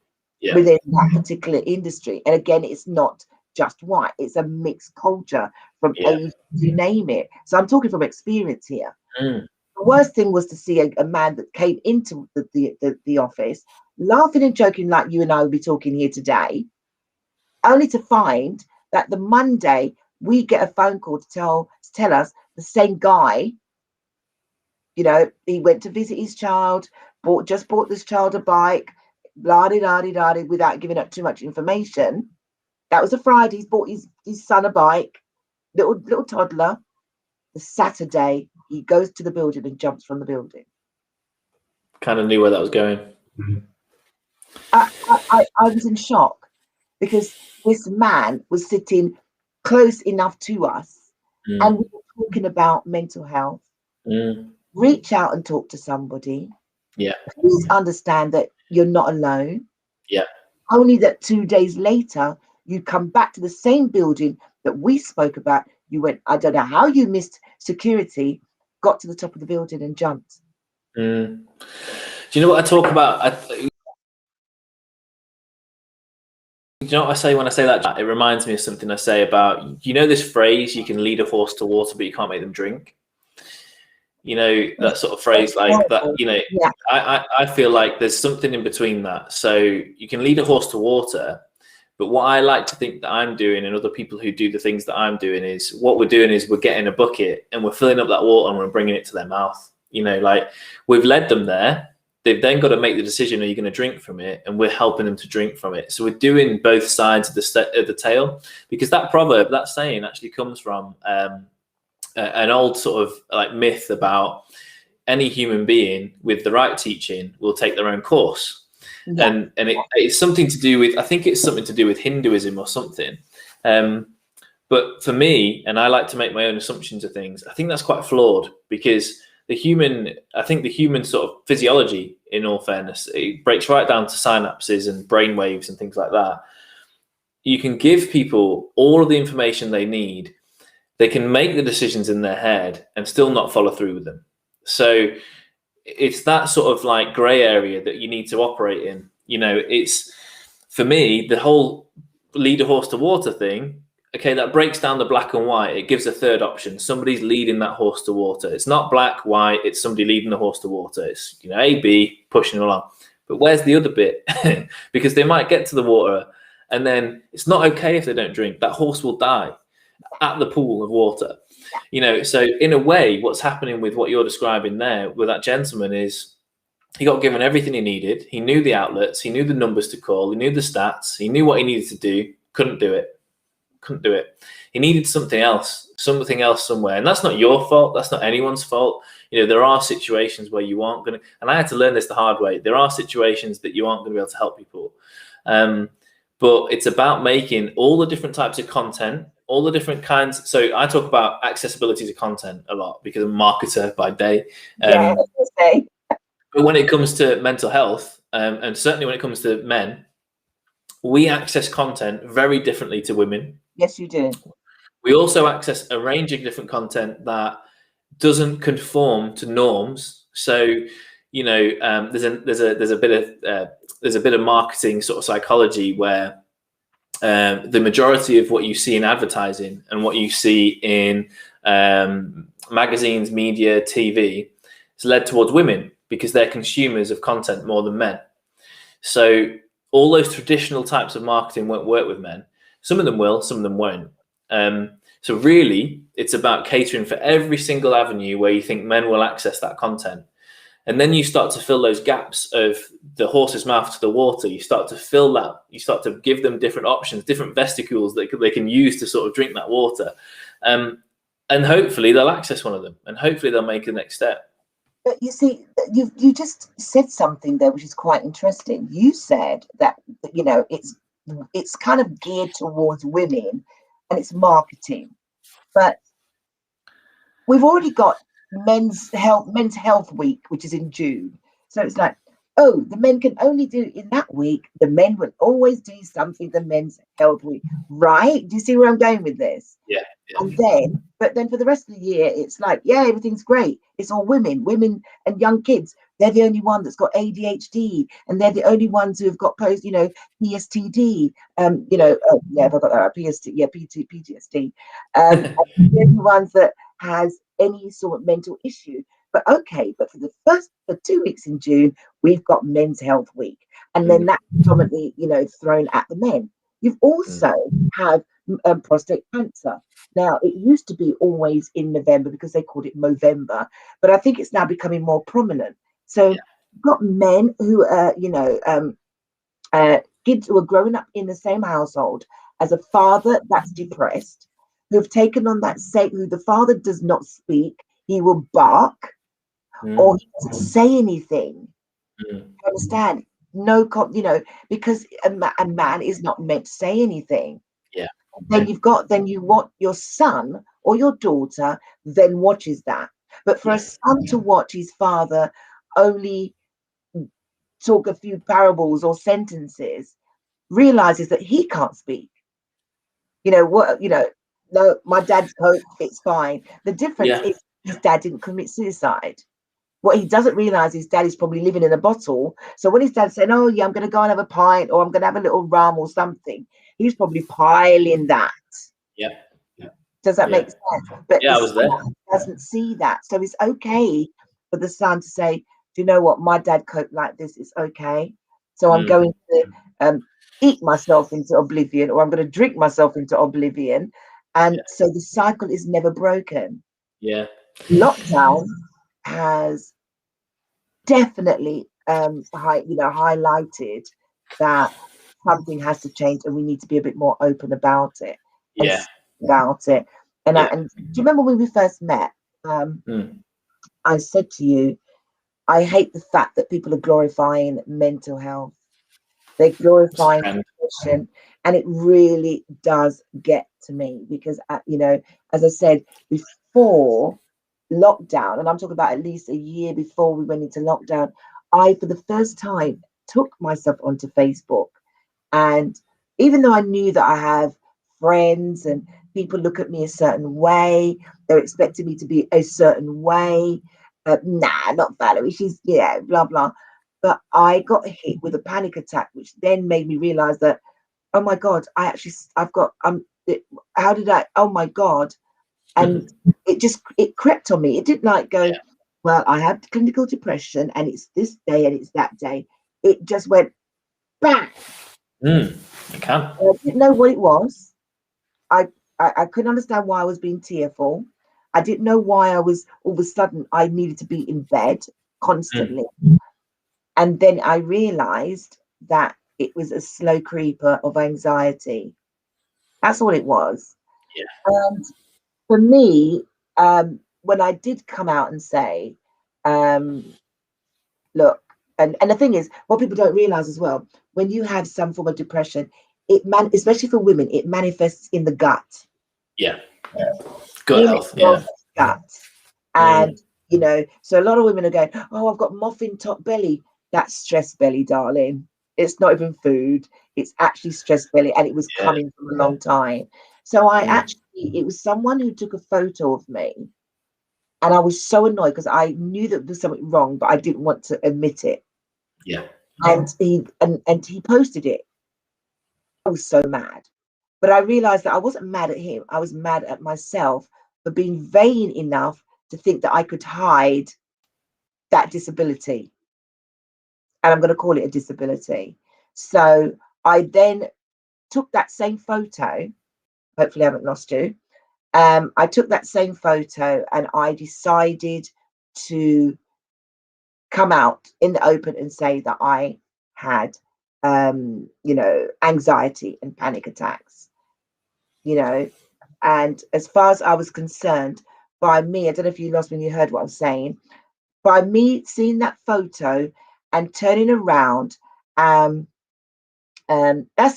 within that particular industry. And again, it's not just white, it's a mixed culture from age, you name it. So I'm talking from experience here. The worst thing was to see a man that came into the office laughing and joking like you and I will be talking here today, only to find that the Monday we get a phone call to tell us the same guy, you know, he went to visit his child, just bought this child a bike, blah-de-da-de-da-de, without giving up too much information. That was a Friday. He's bought his son a bike, little toddler. The Saturday, he goes to the building and jumps from the building. Kind of knew where that was going. I was in shock, because this man was sitting close enough to us, and we were talking about mental health. Reach out and talk to somebody. Yeah. Please understand that you're not alone. Yeah. Only that 2 days later, you come back to the same building that we spoke about. You went, I don't know how you missed security, got to the top of the building and jumped. Do you know what I talk about? You know what I say when I say that? It reminds me of something I say about, you know, this phrase, you can lead a horse to water, but you can't make them drink. You know, that sort of phrase like that, you know, Yeah. I feel like there's something in between that. So you can lead a horse to water, but what I like to think that I'm doing, and other people who do the things that I'm doing, is what we're doing is we're getting a bucket and we're filling up that water and we're bringing it to their mouth. You know, like we've led them there. They've then got to make the decision, are you going to drink from it? And we're helping them to drink from it. So we're doing both sides of the tale, because that proverb, that saying actually comes from an old sort of like myth about any human being with the right teaching will take their own course. Yeah. And it's something to do with, I think it's something to do with Hinduism or something. But for me, and I like to make my own assumptions of things, I think that's quite flawed, because the human sort of physiology, in all fairness, it breaks right down to synapses and brain waves and things like that. You can give people all of the information they need. They can make the decisions in their head and still not follow through with them. So it's that sort of like gray area that you need to operate in. You know, it's, for me, the whole lead a horse to water thing. Okay, that breaks down the black and white. It gives a third option. Somebody's leading that horse to water. It's not black, white. It's somebody leading the horse to water. It's, you know, A, B, pushing along. But where's the other bit? Because they might get to the water and then it's not okay if they don't drink. That horse will die at the pool of water. You know, so in a way, what's happening with what you're describing there with that gentleman is he got given everything he needed. He knew the outlets. He knew the numbers to call. He knew the stats. He knew what he needed to do. Couldn't do it. He needed something else somewhere. And that's not your fault. That's not anyone's fault. You know, there are situations where you aren't going to, and I had to learn this the hard way. There are situations that you aren't going to be able to help people. But it's about making all the different types of content, all the different kinds. So I talk about accessibility to content a lot because I'm a marketer by day. But when it comes to mental health, and certainly when it comes to men, we access content very differently to women. Yes, you do. We also access a range of different content that doesn't conform to norms. So, you know, there's a bit of marketing sort of psychology where the majority of what you see in advertising and what you see in magazines, media, TV is led towards women because they're consumers of content more than men. So all those traditional types of marketing won't work with men. Some of them will, some of them won't. So really, it's about catering for every single avenue where you think men will access that content. And then you start to fill those gaps of the horse's mouth to the water. You start to fill that. You start to give them different options, different vesicles that they can use to sort of drink that water. And hopefully they'll access one of them. And hopefully they'll make the next step. But you see, you just said something there which is quite interesting. You said that, you know, it's kind of geared towards women and it's marketing. But we've already got Men's Health Week, which is in June. So it's like, oh, the men can only do in that week. The men will always do something, the Men's Health Week, right? Do you see where I'm going with this? Yeah. But then for the rest of the year, it's like, yeah, everything's great. It's all women and young kids. They're the only one that's got ADHD, and they're the only ones who have got PSTD. I've got that PTSD. They're the ones that has any sort of mental issue. But for 2 weeks in June, we've got Men's Health Week, and then that's predominantly, thrown at the men. You've also have prostate cancer. Now, it used to be always in November because they called it Movember, but I think it's now becoming more prominent. So you've got men who are, kids who are growing up in the same household as a father that's depressed, who have taken on that who the father does not speak, he will bark, or he doesn't say anything. You understand? No, because a man is not meant to say anything. Yeah. Then you want your son or your daughter then watches that. But for a son to watch his father only talk a few parables or sentences, realizes that he can't speak. No, my dad's cope, it's fine. The difference is his dad didn't commit suicide. What he doesn't realize is dad is probably living in a bottle. So when his dad's saying, oh yeah, I'm going to go and have a pint, or I'm going to have a little rum or something, he's probably piling that. Yeah. Does that make sense? But I was there. Doesn't see that. So it's okay for the son to say, do you know what? My dad coped like this. It's okay. So I'm going to eat myself into oblivion, or I'm going to drink myself into oblivion. And so the cycle is never broken. Yeah. Lockdown has definitely highlighted that something has to change, and we need to be a bit more open about it. About it. And and do you remember when we first met? I said to you, I hate the fact that people are glorifying mental health. They're glorifying depression, and it really does get to me because, as I said before lockdown, and I'm talking about at least a year before we went into lockdown, I, for the first time, took myself onto Facebook. And even though I knew that I have friends and people look at me a certain way, they're expecting me to be a certain way. Nah, not Valerie. She's, blah, blah. But I got hit with a panic attack, which then made me realize that, oh my God, how did I, oh my God. And it crept on me. It didn't go, well, I have clinical depression and it's this day and it's that day. It just went bang. I didn't know what it was. I couldn't understand why I was being tearful. I didn't know why I was all of a sudden I needed to be in bed constantly. And then I realized that it was a slow creeper of anxiety. That's all it was. And for me, when I did come out and say, look, and the thing is, what people don't realize as well, when you have some form of depression, especially for women, it manifests in the gut. Gut health. Gut. And so a lot of women are going, oh, I've got muffin top belly. That's stress belly, darling. It's not even food. It's actually stress belly, and it was coming from a long time. So it was someone who took a photo of me, and I was so annoyed because I knew that there was something wrong, but I didn't want to admit it. And he posted it. I was so mad, but I realized that I wasn't mad at him. I was mad at myself for being vain enough to think that I could hide that disability. And I'm going to call it a disability. So I then took that same photo. Hopefully I haven't lost you. I took that same photo and I decided to come out in the open and say that I had, anxiety and panic attacks, and as far as I was concerned, by me, I don't know if you lost me when you heard what I'm saying, by me seeing that photo and turning around, that's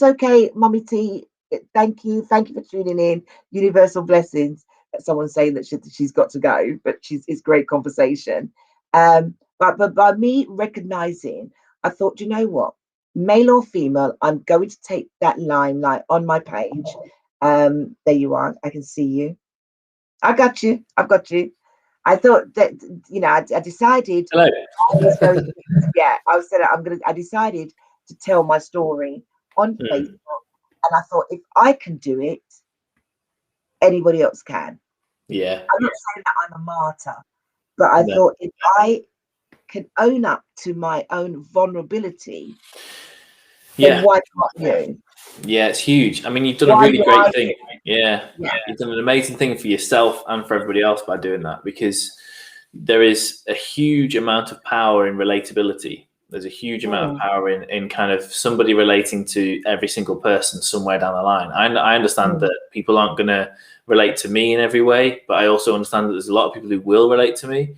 okay, Mummy T. Thank you for tuning in. Universal blessings. Someone's saying that she's got to go, but it's great conversation. But by me recognizing, I thought, you know what, male or female, I'm going to take that limelight on my page. There you are. I can see you. I've got you. I thought that, I decided. Hello. I decided to tell my story on Facebook, and I thought if I can do it, anybody else can. I'm not saying that I'm a martyr, but I thought if I can own up to my own vulnerability, then why can't you? It's huge. I mean, you've done a really great thing. You've done an amazing thing for yourself and for everybody else by doing that, because there is a huge amount of power in relatability. There's a huge amount of power in kind of somebody relating to every single person somewhere down the line. I understand that people aren't going to relate to me in every way, but I also understand that there's a lot of people who will relate to me.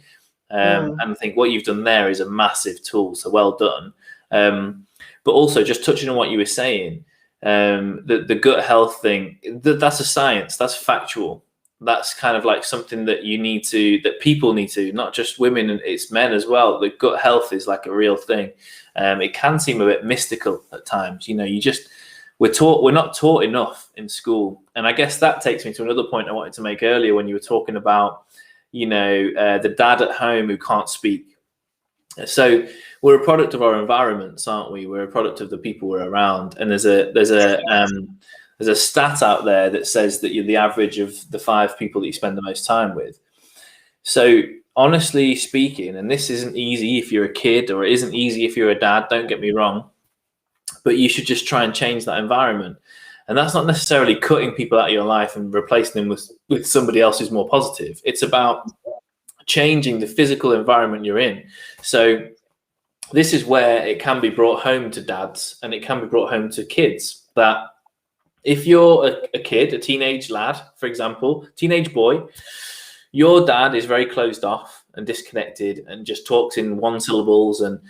And I think what you've done there is a massive tool. So well done. But also just touching on what you were saying, the gut health thing, that's a science, that's factual. That's kind of like something that that people need to, not just women, and it's men as well. The gut health is like a real thing. It can seem a bit mystical at times. We're not taught enough in school. And I guess that takes me to another point I wanted to make earlier when you were talking about, the dad at home who can't speak. So we're a product of our environments, aren't we? We're a product of the people we're around. And there's a stat out there that says that you're the average of the 5 people that you spend the most time with. So honestly speaking, and this isn't easy if you're a kid, or it isn't easy if you're a dad, don't get me wrong, but you should just try and change that environment. And that's not necessarily cutting people out of your life and replacing them with somebody else who's more positive. It's about changing the physical environment you're in. So this is where it can be brought home to dads, and it can be brought home to kids, that if you're a kid, a teenage lad, for example, teenage boy, your dad is very closed off and disconnected and just talks in one syllables and,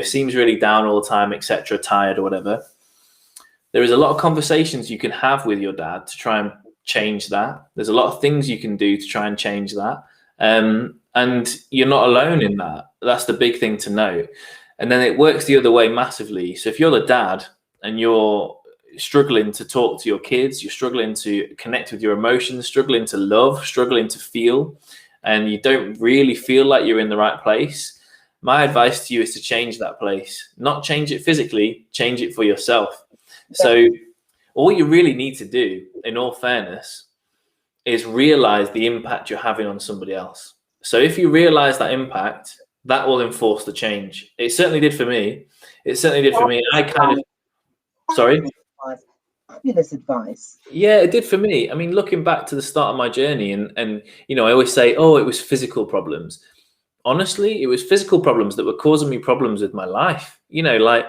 seems really down all the time, etc., tired or whatever. There is a lot of conversations you can have with your dad to try and change that. There's a lot of things you can do to try and change that. And you're not alone in that. That's the big thing to know. And then it works the other way massively. So if you're the dad and you're struggling to talk to your kids, you're struggling to connect with your emotions, struggling to love, struggling to feel, and you don't really feel like you're in the right place, my advice to you is to change that place. Not change it physically, change it for yourself. So all you really need to do, in all fairness, is realize the impact you're having on somebody else. So if you realize that impact, that will enforce the change. It certainly did for me. Sorry? Fabulous advice. Yeah, it did for me. I mean, looking back to the start of my journey, and I always say, oh, it was physical problems. Honestly, it was physical problems that were causing me problems with my life. Like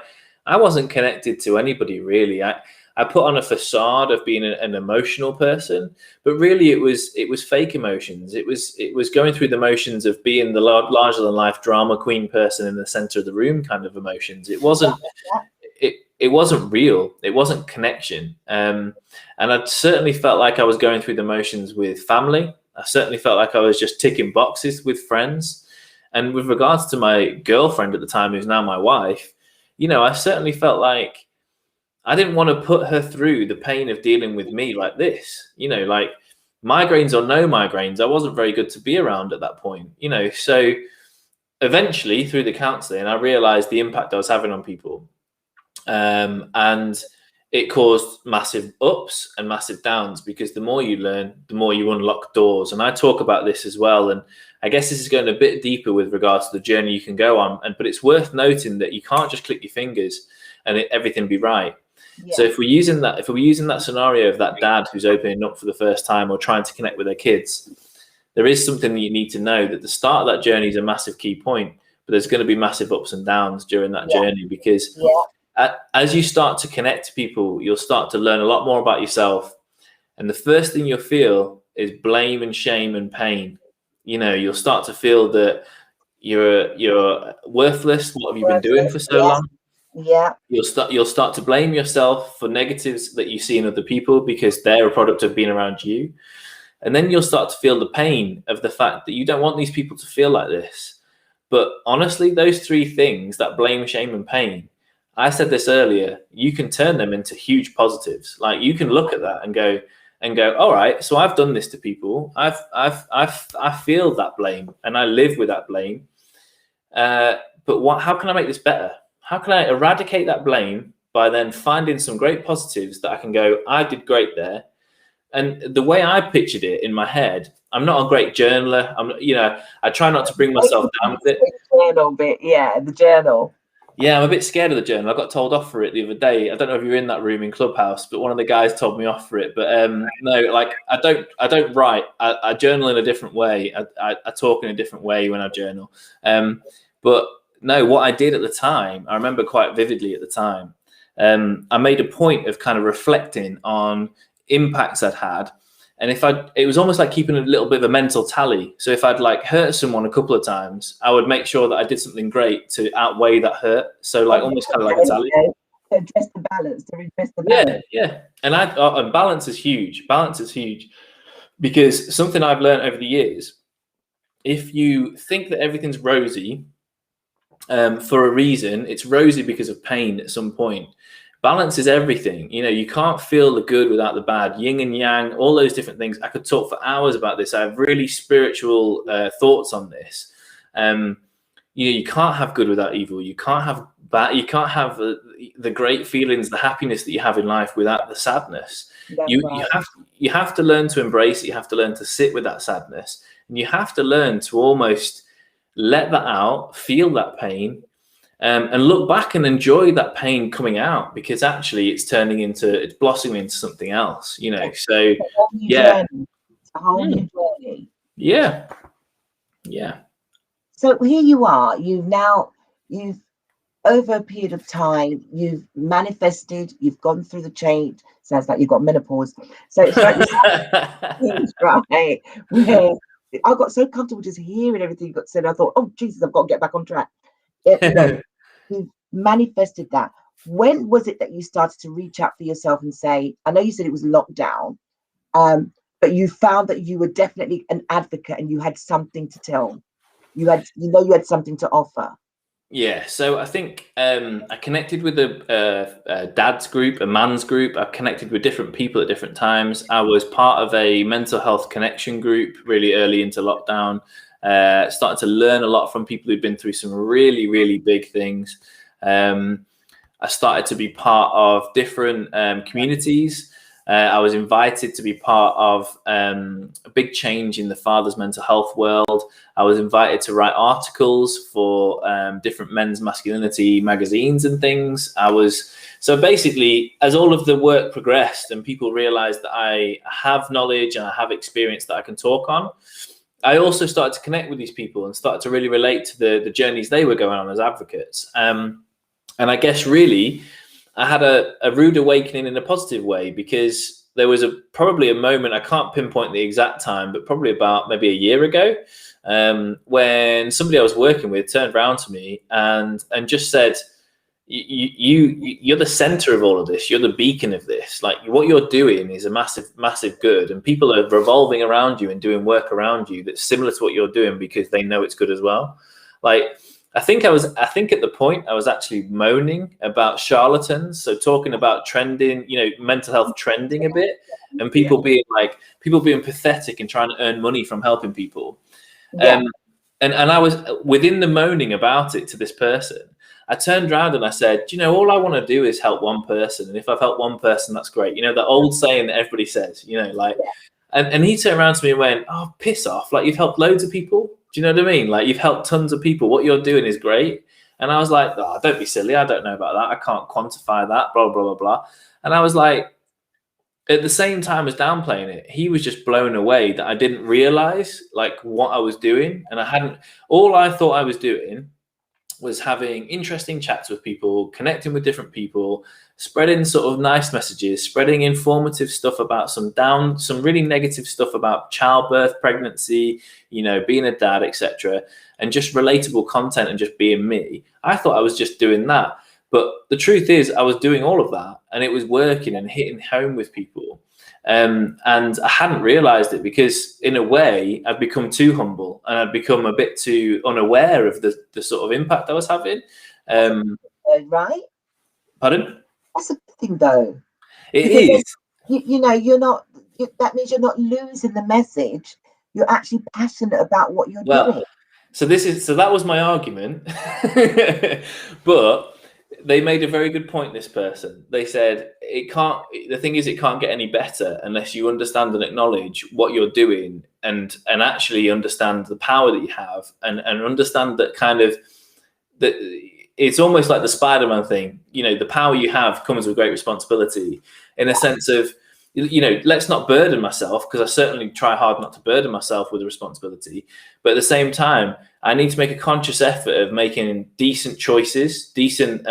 I wasn't connected to anybody really. I put on a facade of being an emotional person, but really it was fake emotions. It was going through the motions of being the larger than life drama queen person in the center of the room kind of emotions. It wasn't. It wasn't real. It wasn't connection. And I certainly felt like I was going through the motions with family. I certainly felt like I was just ticking boxes with friends. And with regards to my girlfriend at the time, who's now my wife, I certainly felt like I didn't want to put her through the pain of dealing with me like this. Like migraines or no migraines, I wasn't very good to be around at that point. So eventually through the counseling, I realized the impact I was having on people. And it caused massive ups and massive downs, because the more you learn, the more you unlock doors. And I talk about this as well. And I guess this is going a bit deeper with regards to the journey you can go on. But it's worth noting that you can't just click your fingers and everything be right. Yeah. So if we're using that scenario of that dad who's opening up for the first time or trying to connect with their kids, there is something that you need to know, that the start of that journey is a massive key point, but there's going to be massive ups and downs during that journey, because as you start to connect to people, you'll start to learn a lot more about yourself. And the first thing you'll feel is blame and shame and pain. You'll start to feel that you're worthless. What have you been doing for so long? Yeah. You'll start to blame yourself for negatives that you see in other people, because they're a product of being around you. And then you'll start to feel the pain of the fact that you don't want these people to feel like this. But honestly, those 3 things, that blame, shame, and pain, I said this earlier, you can turn them into huge positives. Like you can look at that and go, all right, so I've done this to people. I feel that blame and I live with that blame. But how can I make this better? How can I eradicate that blame by then finding some great positives that I can go, I did great there. And the way I pictured it in my head, I'm not a great journaler. I try not to bring myself down with it. The journal. Yeah, I'm a bit scared of the journal. I got told off for it the other day. I don't know if you were in that room in Clubhouse, but one of the guys told me off for it. But no, like I don't write. I journal in a different way. I talk in a different way when I journal. But no, what I did at the time, I remember quite vividly at the time. I made a point of kind of reflecting on impacts I'd had. And it was almost like keeping a little bit of a mental tally. So if I'd like hurt someone a couple of times, I would make sure that I did something great to outweigh that hurt. So like almost kind of like a tally. Address the balance. Yeah. And balance is huge. Balance is huge. Because something I've learned over the years, if you think that everything's rosy for a reason, it's rosy because of pain at some point. Balance is everything. You know, you can't feel the good without the bad, yin and yang, all those different things. I could talk for hours about this. I have really spiritual thoughts on this. You know, you can't have good without evil. You can't have bad. You can't have the great feelings, the happiness that you have in life without the sadness. You have to learn to embrace it. You have to learn to sit with that sadness, and you have to learn to almost let that out, feel that pain, and look back and enjoy that pain coming out, because actually it's blossoming into something else, you know. So yeah, it's a whole new journey. Yeah. So here you are. You've over a period of time, you've manifested. You've gone through the change. Sounds like you've got menopause. So it's like right. Where I got so comfortable just hearing everything you got said. I thought, oh Jesus, I've got to get back on track. You know, you've manifested that. When was it that you started to reach out for yourself and say, I know you said it was lockdown, but you found that you were definitely an advocate and you had something to tell. You had something to offer. Yeah, so I think I connected with a dad's group, a man's group. I connected with different people at different times. I was part of a mental health connection group really early into lockdown. Started to learn a lot from people who'd been through some really, really big things. I started to be part of different communities. I was invited to be part of a big change in the father's mental health world. I was invited to write articles for different men's masculinity magazines and things. So basically, as all of the work progressed and people realized that I have knowledge and I have experience that I can talk on, I also started to connect with these people and started to really relate to the journeys they were going on as advocates. And I guess really, I had a rude awakening in a positive way, because there was probably a moment, I can't pinpoint the exact time, but probably about maybe a year ago, when somebody I was working with turned around to me and just said, you're the center of all of this. You're the beacon of this. Like, what you're doing is a massive, massive good. And people are revolving around you and doing work around you that's similar to what you're doing because they know it's good as well. Like, I think at the point I was actually moaning about charlatans. So talking about trending, you know, mental health trending a bit, and people being pathetic and trying to earn money from helping people. Yeah. And I was within the moaning about it to this person. I turned around and I said, you know, all I want to do is help one person. And if I've helped one person, that's great. You know, the old saying that everybody says, you know, like, and he turned around to me and went, oh, piss off. Like, you've helped loads of people. Do you know what I mean? Like, you've helped tons of people. What you're doing is great. And I was like, oh, don't be silly. I don't know about that. I can't quantify that, blah, blah, blah, blah. And I was like, at the same time as downplaying it, he was just blown away that I didn't realize like what I was doing. And all I thought I was doing was having interesting chats with people, connecting with different people, spreading sort of nice messages, spreading informative stuff about some really negative stuff about childbirth, pregnancy, you know, being a dad, etc., and just relatable content and just being me. I thought I was just doing that. But the truth is I was doing all of that and it was working and hitting home with people. And I hadn't realized it because in a way I'd become too humble and I'd become a bit too unaware of the sort of impact I was having. Right? Pardon? That's a good thing though. It because is. You know, that means you're not losing the message. You're actually passionate about what you're doing. So that was my argument. But they made a very good point, this person. They said the thing is it can't get any better unless you understand and acknowledge what you're doing and actually understand the power that you have and understand that kind of that it's almost like the Spider-Man thing. You know, the power you have comes with great responsibility in a sense of, you know, let's not burden myself, because I certainly try hard not to burden myself with the responsibility. But at the same time, I need to make a conscious effort of making decent choices, decent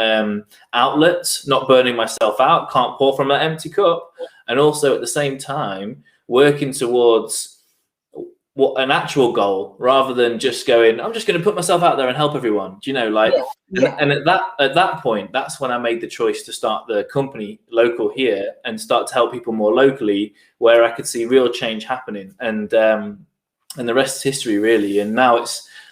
outlets, not burning myself out, can't pour from an empty cup. And also at the same time, working towards what an actual goal, rather than just going, I'm just going to put myself out there and help everyone. Do you know, like, and at that point, that's when I made the choice to start the company local here and start to help people more locally, where I could see real change happening. And the rest is history, really. And now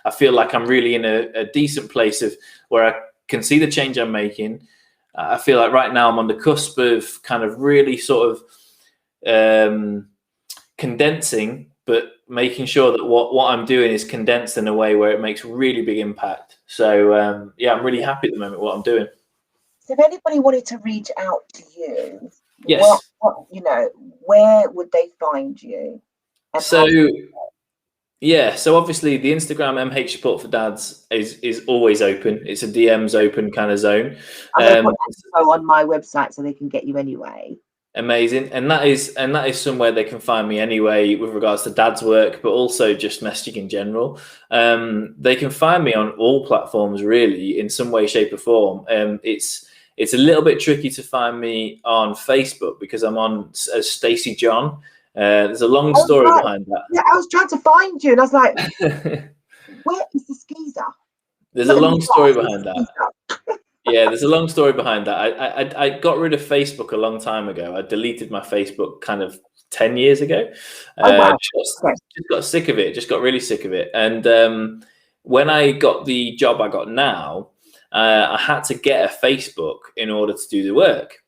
I feel like I'm really in a decent place of where I can see the change I'm making. I feel like right now I'm on the cusp of kind of really sort of condensing, but making sure that what I'm doing is condensed in a way where it makes really big impact. So I'm really happy at the moment what I'm doing. So if anybody wanted to reach out to you, Yes. where would they find you? So obviously the Instagram MH Support for Dads is always open. It's a DMs open kind of zone. I'm going to put that on my website so they can get you anyway. Amazing. And that is somewhere they can find me anyway with regards to dad's work, but also just messaging in general. They can find me on all platforms really in some way, shape or form. It's a little bit tricky to find me on Facebook because I'm on as Stacey John. There's a long story behind that. Yeah, I was trying to find you and I was like, where is the skeezer? There's a long story behind that. Yeah, there's a long story behind that. I got rid of Facebook a long time ago. I deleted my Facebook kind of 10 years ago. Just got sick of it, just got really sick of it. And when I got the job I got now, I had to get a Facebook in order to do the work.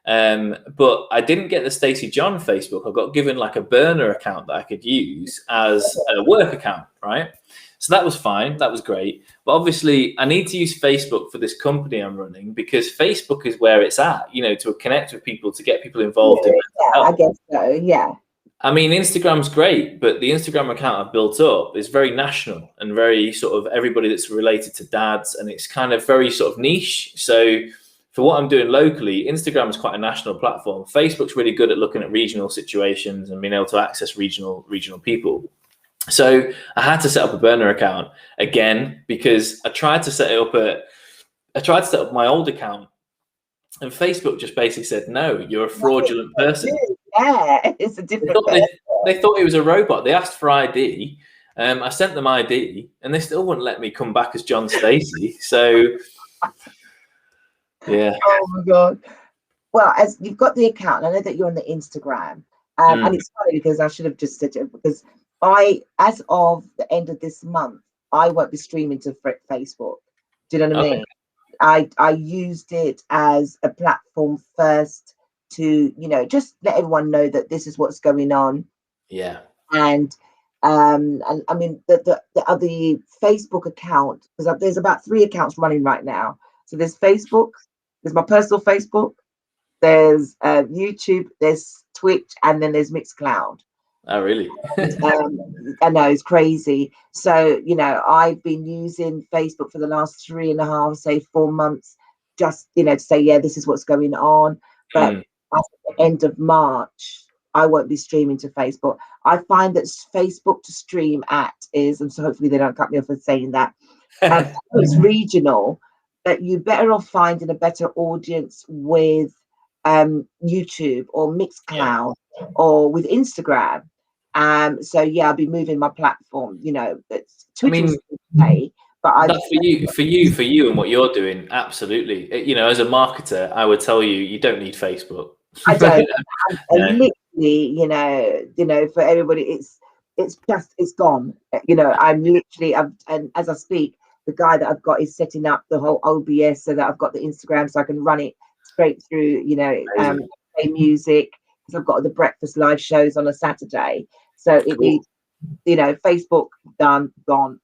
But I didn't get the Stacey John Facebook. I got given like a burner account that I could use as a work account, right? So that was fine. That was great. But obviously I need to use Facebook for this company I'm running because Facebook is where it's at, to connect with people, to get people involved. I guess so. Yeah. I mean, Instagram's great, but the Instagram account I've built up is very national and very sort of everybody that's related to dads. And it's kind of very sort of niche. So for what I'm doing locally, Instagram is quite a national platform. Facebook's really good at looking at regional situations and being able to access regional people. So I had to set up a burner account again because I tried to set up my old account, and Facebook just basically said, "No, you're a fraudulent person." Yeah, it's a different. They thought it was a robot. They asked for ID. I sent them ID, and they still wouldn't let me come back as John Stacey. So, yeah. Oh my God. Well, as you've got the account, I know that you're on the Instagram, and it's funny because I should have just said it because. As of the end of this month, I won't be streaming to Facebook. Do you know what I mean? I used it as a platform first to, just let everyone know that this is what's going on. Yeah. And I mean the other Facebook account, because there's about 3 accounts running right now. So there's Facebook, there's my personal Facebook, there's YouTube, there's Twitch, and then there's Mixcloud. Oh, really? I know, it's crazy. So, I've been using Facebook for the last 4 months, just, to say, yeah, this is what's going on. But at the end of March, I won't be streaming to Facebook. I find that Facebook to stream at is, and so hopefully they don't cut me off for saying that, it's regional, but you're better off finding a better audience with YouTube or Mixcloud or with Instagram. So I'll be moving my platform. That's Twitter. But for you and what you're doing, absolutely. As a marketer, I would tell you don't need Facebook. I don't. Literally, for everybody, it's gone. And as I speak, the guy that I've got is setting up the whole OBS so that I've got the Instagram so I can run it straight through. Play music because I've got the breakfast live shows on a Saturday. So it needs, Facebook done, gone.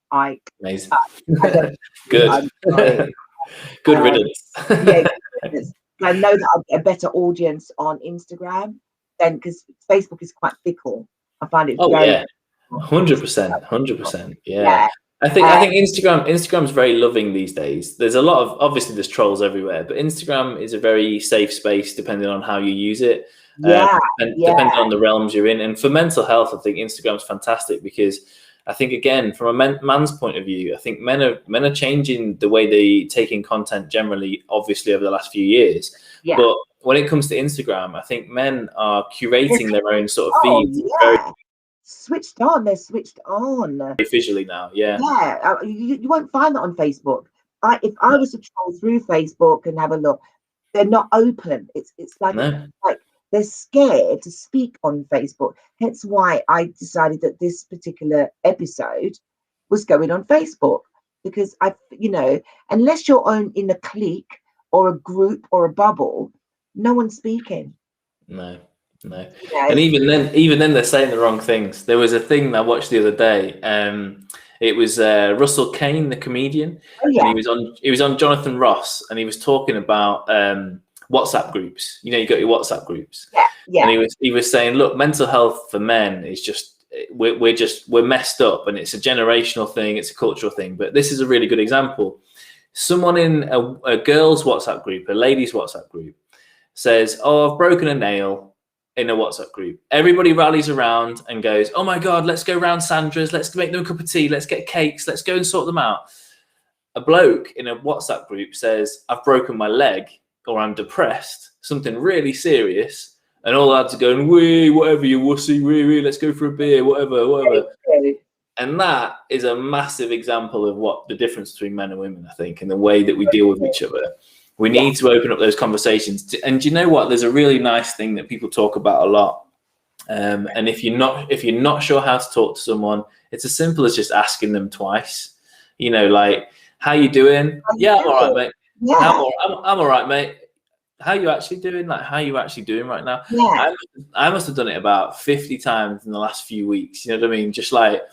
Amazing. Good. Good riddance. I know that I'll get a better audience on Instagram then because Facebook is quite fickle. I find it. 100%. Yeah. I think Instagram's very loving these days. There's a lot of, obviously there's trolls everywhere, but Instagram is a very safe space depending on how you use it. Depending on the realms you're in. And for mental health, I think Instagram's fantastic because I think, again, from a man's point of view, I think men are changing the way they take in content generally, obviously over the last few years. Yeah. But when it comes to Instagram, I think men are curating their own sort of feeds switched on. They're switched on. Visually now, yeah. Yeah, you won't find that on Facebook. If I was to troll through Facebook and have a look, they're not open. It's like No. like they're scared to speak on Facebook. Hence why I decided that this particular episode was going on Facebook, because unless you're in a clique or a group or a bubble, no one's speaking. No. Yeah. And even then they're saying the wrong things. There was a thing I watched the other day. It was Russell Kane, the comedian, and he was on Jonathan Ross, and he was talking about WhatsApp groups. You got your WhatsApp groups. Yeah. And he was saying, look, mental health for men is just we're messed up, and it's a generational thing, it's a cultural thing. But this is a really good example. Someone in a girls' WhatsApp group, a ladies' WhatsApp group, says, "Oh, I've broken a nail." In a WhatsApp group, everybody rallies around and goes, "Oh my God, let's go round Sandra's, let's make them a cup of tea, let's get cakes, let's go and sort them out." A bloke in a WhatsApp group says, "I've broken my leg," or "I'm depressed," something really serious, and all lads are going, "Wee, whatever, you wussy, wee, let's go for a beer, whatever." And that is a massive example of what the difference between men and women, I think, and the way that we deal with each other. We need to open up those conversations. And do you know what? There's a really nice thing that people talk about a lot. And if you're not sure how to talk to someone, it's as simple as just asking them twice. Like, "How you doing?" "Yeah, I'm all right, mate." Yeah. I'm all right, mate. "How you actually doing?" Like, "How you actually doing right now?" Yeah. I must have done it about 50 times in the last few weeks. You know what I mean? Just like,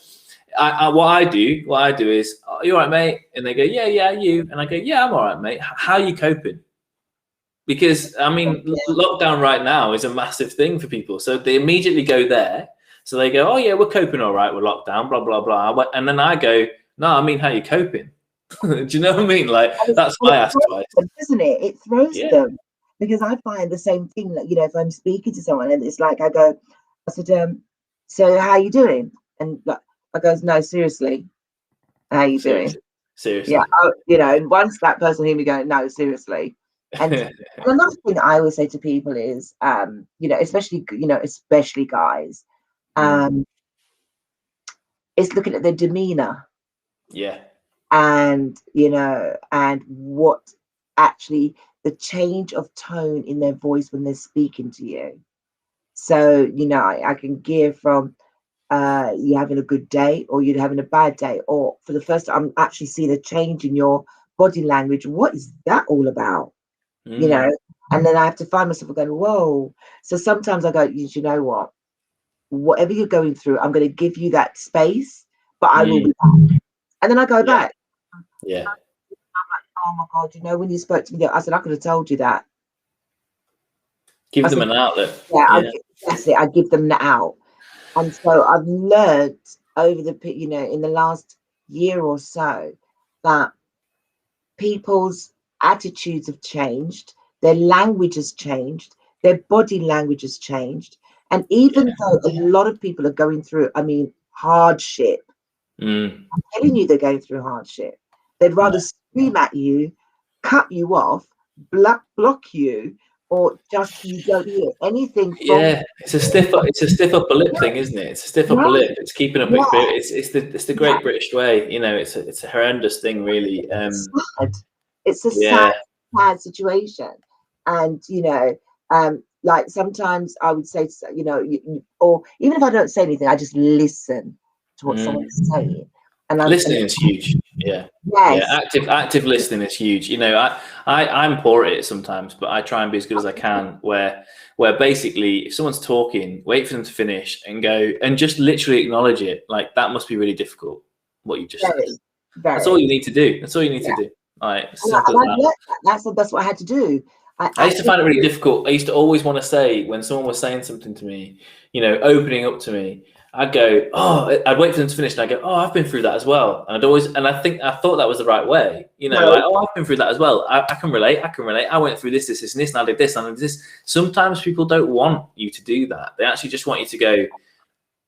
what I do is, "Oh, you all right, mate?" And they go, "Yeah, you?" And I go, "Yeah, I'm all right, mate. How are you coping?" Because lockdown right now is a massive thing for people, so they immediately go there. So they go, "Oh yeah, we're coping all right with lockdown, blah blah blah," and then I go, "No, I mean, how you coping?" Do you know what I mean? Like, that's why I ask twice, isn't it? It throws them, because I find the same thing. Like, if I'm speaking to someone and it's like, I said, "So how you doing?" And like, I goes, "No, seriously, how you doing?" Seriously. Yeah. And once that person hear me go, "No, seriously." And another thing I always say to people is, especially guys, is looking at their demeanor. Yeah. And and what actually the change of tone in their voice when they're speaking to you. So I can gear from you having a good day, or you're having a bad day, or for the first time I'm actually seeing a change in your body language. What is that all about? And then I have to find myself going, whoa. So sometimes I go, you know what, whatever you're going through, I'm going to give you that space, but I will be back. And then I go back. Yeah. I'm like, oh my God, when you spoke to me, I said, I could have told you that. Give them an outlet. That's it. I give them the out. And so I've learned over in the last year or so, that people's attitudes have changed, their language has changed, their body language has changed. And even though a lot of people are going through, hardship, I'm telling you, they're going through hardship. They'd rather scream at you, cut you off, block you, or just you don't hear anything from. It's a stiff upper lip thing, isn't it? It's a stiff upper lip. It's keeping up. It's the great British way. It's a horrendous thing, really. It's a sad situation. And like sometimes I would say, or even if I don't say anything, I just listen to what someone's saying. And listening is huge. Active listening is huge. I'm poor at it sometimes, but I try and be as good as I can. Where basically, if someone's talking, wait for them to finish and go and just literally acknowledge it. Like, that must be really difficult. What you just said. That's all you need to do. That's all you need to do. That's what I had to do. I used to find it really difficult. I used to always want to say, when someone was saying something to me, opening up to me, I'd go, I'd wait for them to finish, and I'd go, I've been through that as well. And I thought that was the right way, like, I've been through that as well. I can relate. I went through this, and this, and I did this, and I did this. Sometimes people don't want you to do that. They actually just want you to go,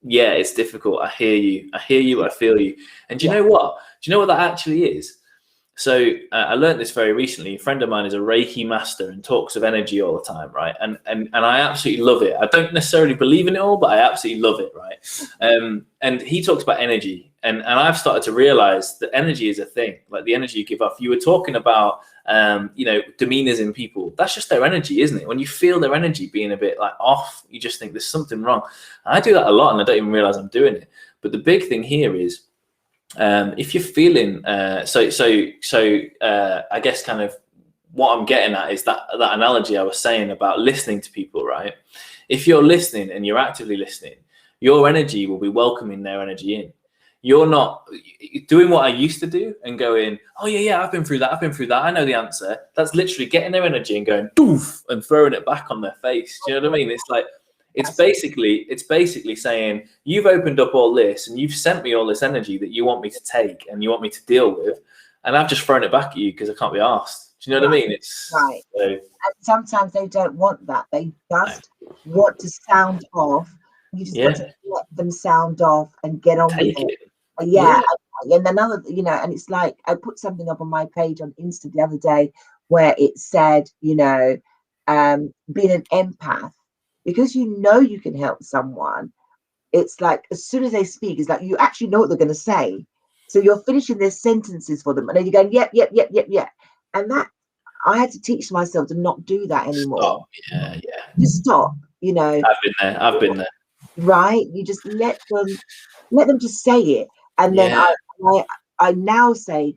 yeah, it's difficult. I hear you. I feel you. And do you know what? Do you know what that actually is? So I learned this very recently. A friend of mine is a Reiki master and talks of energy all the time, right? And I absolutely love it. I don't necessarily believe in it all, but I absolutely love it, right? And he talks about energy, and I've started to realize that energy is a thing, like the energy you give off. You were talking about, you know, demeanors in people. That's just their energy, isn't it? When you feel their energy being a bit like off, you just think there's something wrong. And I do that a lot, and I don't even realize I'm doing it. But the big thing here is, if you're feeling I guess kind of what I'm getting at is that analogy I was saying about listening to people, right? If you're listening and you're actively listening, your energy will be welcoming their energy in. You're not doing what I used to do and going, oh yeah, I've been through that, I know the answer. That's literally getting their energy and going doof and throwing it back on their face. Do you know what I mean? It's like, it's basically saying, you've opened up all this and you've sent me all this energy that you want me to take and you want me to deal with, and I've just thrown it back at you because I can't be asked. Do you know what I mean? It's right. So, and sometimes they don't want that. They just want to sound off. You just want to let them sound off and get on with it. And another, you know, and it's like, I put something up on my page on Insta the other day where it said, you know, being an empath, because you know you can help someone. It's like, as soon as they speak, it's like you actually know what they're going to say. So you're finishing their sentences for them, and then you're going, yep. And that, I had to teach myself to not do that anymore. Stop. Just stop, you know. I've been there. Right? You just let them just say it. And then I now say,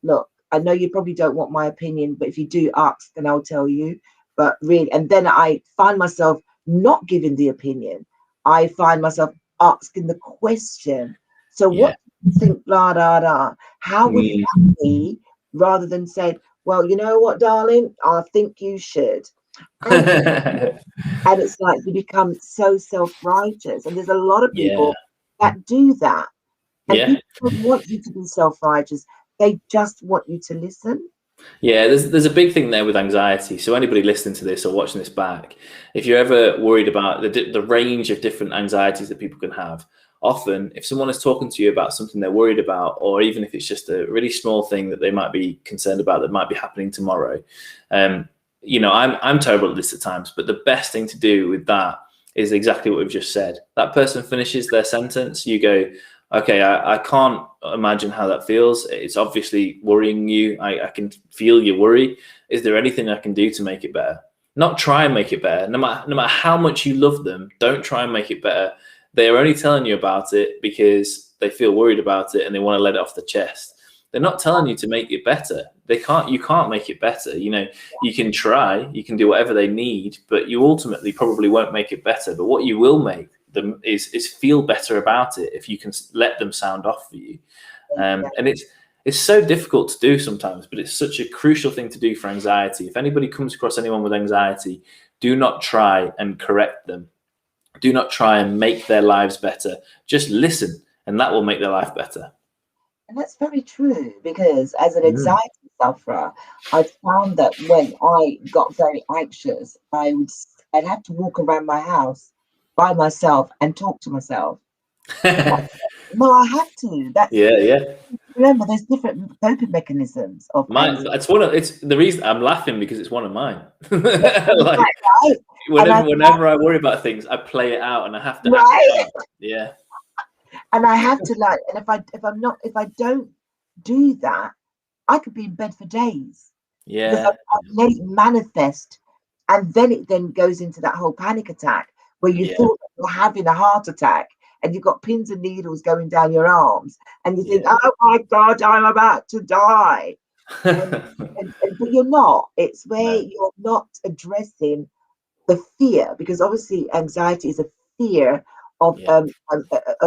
look, I know you probably don't want my opinion, but if you do ask, then I'll tell you. But really, and then I find myself not giving the opinion. I find myself asking the question. So what do you think, blah, blah, blah? How would that be, rather than say, well, you know what, darling, I think you should. And it's like you become so self-righteous. And there's a lot of people that do that. And people don't want you to be self-righteous. They just want you to listen. Yeah, there's a big thing there with anxiety. So anybody listening to this or watching this back, if you're ever worried about the range of different anxieties that people can have, often if someone is talking to you about something they're worried about, or even if it's just a really small thing that they might be concerned about that might be happening tomorrow, you know, I'm terrible at this at times, but the best thing to do with that is exactly what we've just said. That person finishes their sentence, you go, okay, I can't imagine how that feels. It's obviously worrying you. I can feel your worry. Is there anything I can do to make it better? Not try and make it better. No matter how much you love them, don't try and make it better. They're only telling you about it because they feel worried about it and they want to let it off the chest. They're not telling you to make it better. You can't make it better. You know, you can try, you can do whatever they need, but you ultimately probably won't make it better. But what you will make them is feel better about it if you can let them sound off for you. And it's so difficult to do sometimes, but it's such a crucial thing to do for anxiety. If anybody comes across anyone with anxiety, do not try and correct them. Do not try and make their lives better. Just listen, and that will make their life better. And that's very true, because as an anxiety sufferer, I found that when I got very anxious, I'd have to walk around my house by myself and talk to myself. No, I have to. That's Remember, there's different coping mechanisms of mine. It's the reason I'm laughing, because it's one of mine. Like, whenever I worry about things, I play it out, and I have to act it out. And I have to, like, and if I don't do that, I could be in bed for days. Because I let it manifest, and then it goes into that whole panic attack where you thought you're having a heart attack, and you've got pins and needles going down your arms, and you think, oh my God, I'm about to die. But you're not. It's where you're not addressing the fear, because obviously anxiety is a fear of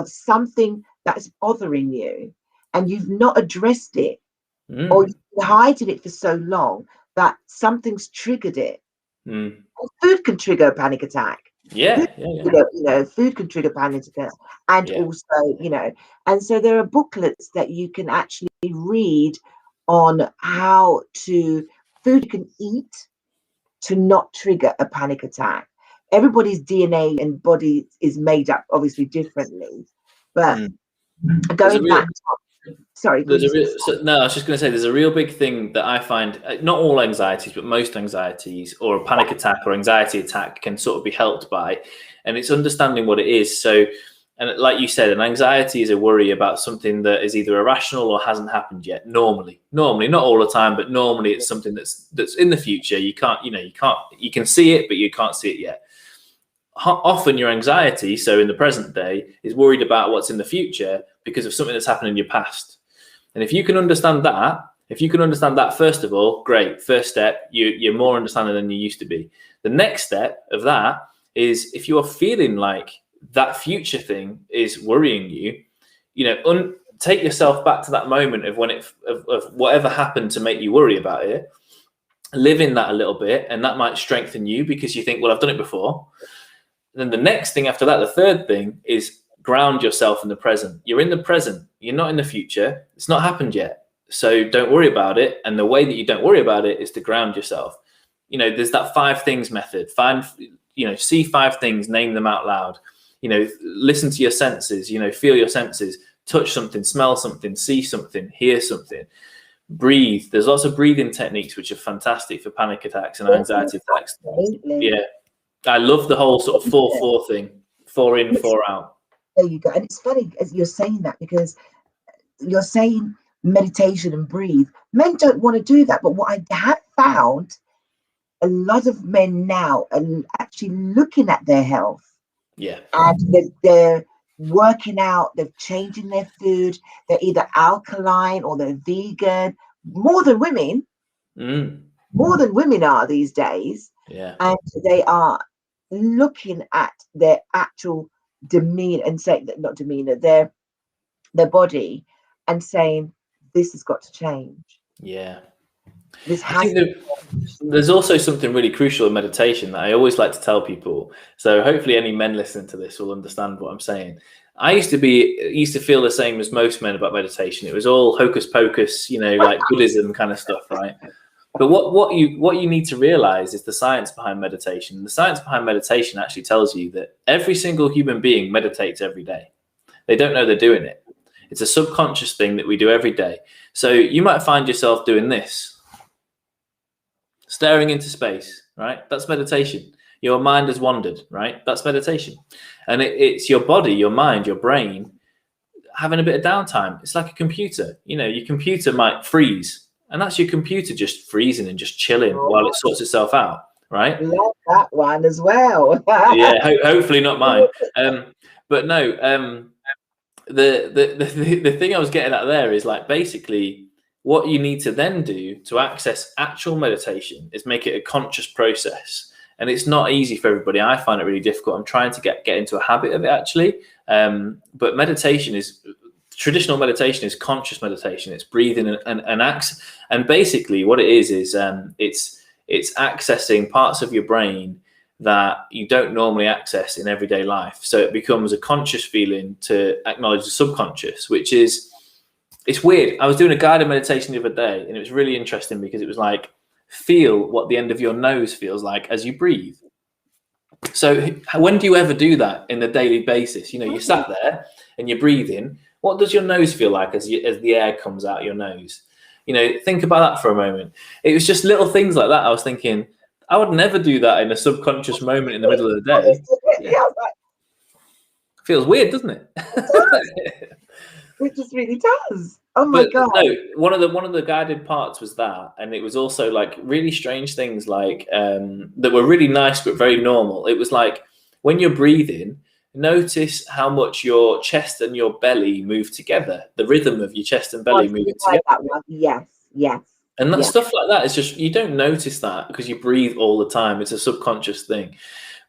something that's bothering you, and you've not addressed it, or you've been hiding it for so long that something's triggered it. Food can trigger a panic attack. You know, food can trigger panic attack, and also, you know, and so there are booklets that you can actually read on how food you can eat to not trigger a panic attack. Everybody's DNA and body is made up obviously differently, but going back, Sorry. No, I was just going to say, there's a real big thing that I find, not all anxieties, but most anxieties or a panic attack or anxiety attack can sort of be helped by, and it's understanding what it is. So, and like you said, an anxiety is a worry about something that is either irrational or hasn't happened yet. Normally, not all the time, but normally it's something that's in the future. You can see it, but you can't see it yet. Often your anxiety, so in the present day, is worried about what's in the future because of something that's happened in your past. And if you can understand that, first of all, great. First step, you're more understanding than you used to be. The next step of that is, if you are feeling like that future thing is worrying you, take yourself back to that moment of when of whatever happened to make you worry about it. Live in that a little bit, and that might strengthen you because you think, well, I've done it before. And then the next thing after that, the third thing, is ground yourself in the present. You're in the present. You're not in the future. It's not happened yet. So don't worry about it. And the way that you don't worry about it is to ground yourself. There's that 5 things method. See 5 things, name them out loud. Listen to your senses, feel your senses, touch something, smell something, see something, hear something, breathe. There's lots of breathing techniques which are fantastic for panic attacks and anxiety attacks. Absolutely. Yeah. I love the whole sort of 4-4 thing, 4 in, 4 out. There you go. And it's funny as you're saying that, because you're saying meditation and breathe. Men don't want to do that. But what I have found, a lot of men now are actually looking at their health. Yeah. And they're working out, they're changing their food. They're either alkaline or they're vegan. More than women. More than women are these days. Yeah. And they are looking at their actual demeanor and saying that, not demeanor, their body, and saying, this has got to change. Yeah. I think there's also something really crucial in meditation that I always like to tell people. So hopefully any men listening to this will understand what I'm saying. I used to feel the same as most men about meditation. It was all hocus pocus, like Buddhism kind of stuff, right? But what you need to realize is the science behind meditation. The science behind meditation actually tells you that every single human being meditates every day. They don't know they're doing it. It's a subconscious thing that we do every day. So you might find yourself doing this, staring into space, right? That's meditation. Your mind has wandered, right? That's meditation. And it's your body, your mind, your brain having a bit of downtime. It's like a computer. Your computer might freeze. And that's your computer just freezing and just chilling while it sorts itself out, right? Love that one as well. Yeah, hopefully not mine. But no, the thing I was getting at there is, like, basically what you need to then do to access actual meditation is make it a conscious process. And it's not easy for everybody. I find it really difficult. I'm trying to get into a habit of it, actually. But traditional meditation is conscious meditation. It's breathing and acts. And basically what it is it's accessing parts of your brain that you don't normally access in everyday life. So it becomes a conscious feeling to acknowledge the subconscious, it's weird. I was doing a guided meditation the other day, and it was really interesting because it was like, feel what the end of your nose feels like as you breathe. So when do you ever do that in the daily basis? You sat there and you're breathing. What does your nose feel like as the air comes out your nose? Think about that for a moment. It was just little things like that. I was thinking, I would never do that in a subconscious moment in the middle of the day. Yeah. Feels weird, doesn't it? It just really does. Oh my God. No, one of the guided parts was that, and it was also like really strange things like that were really nice but very normal. It was like, when you're breathing, notice how much your chest and your belly move together. The rhythm of your chest and belly moving together. That one. Yes. And that stuff like that, it's just, you don't notice that because you breathe all the time. It's a subconscious thing.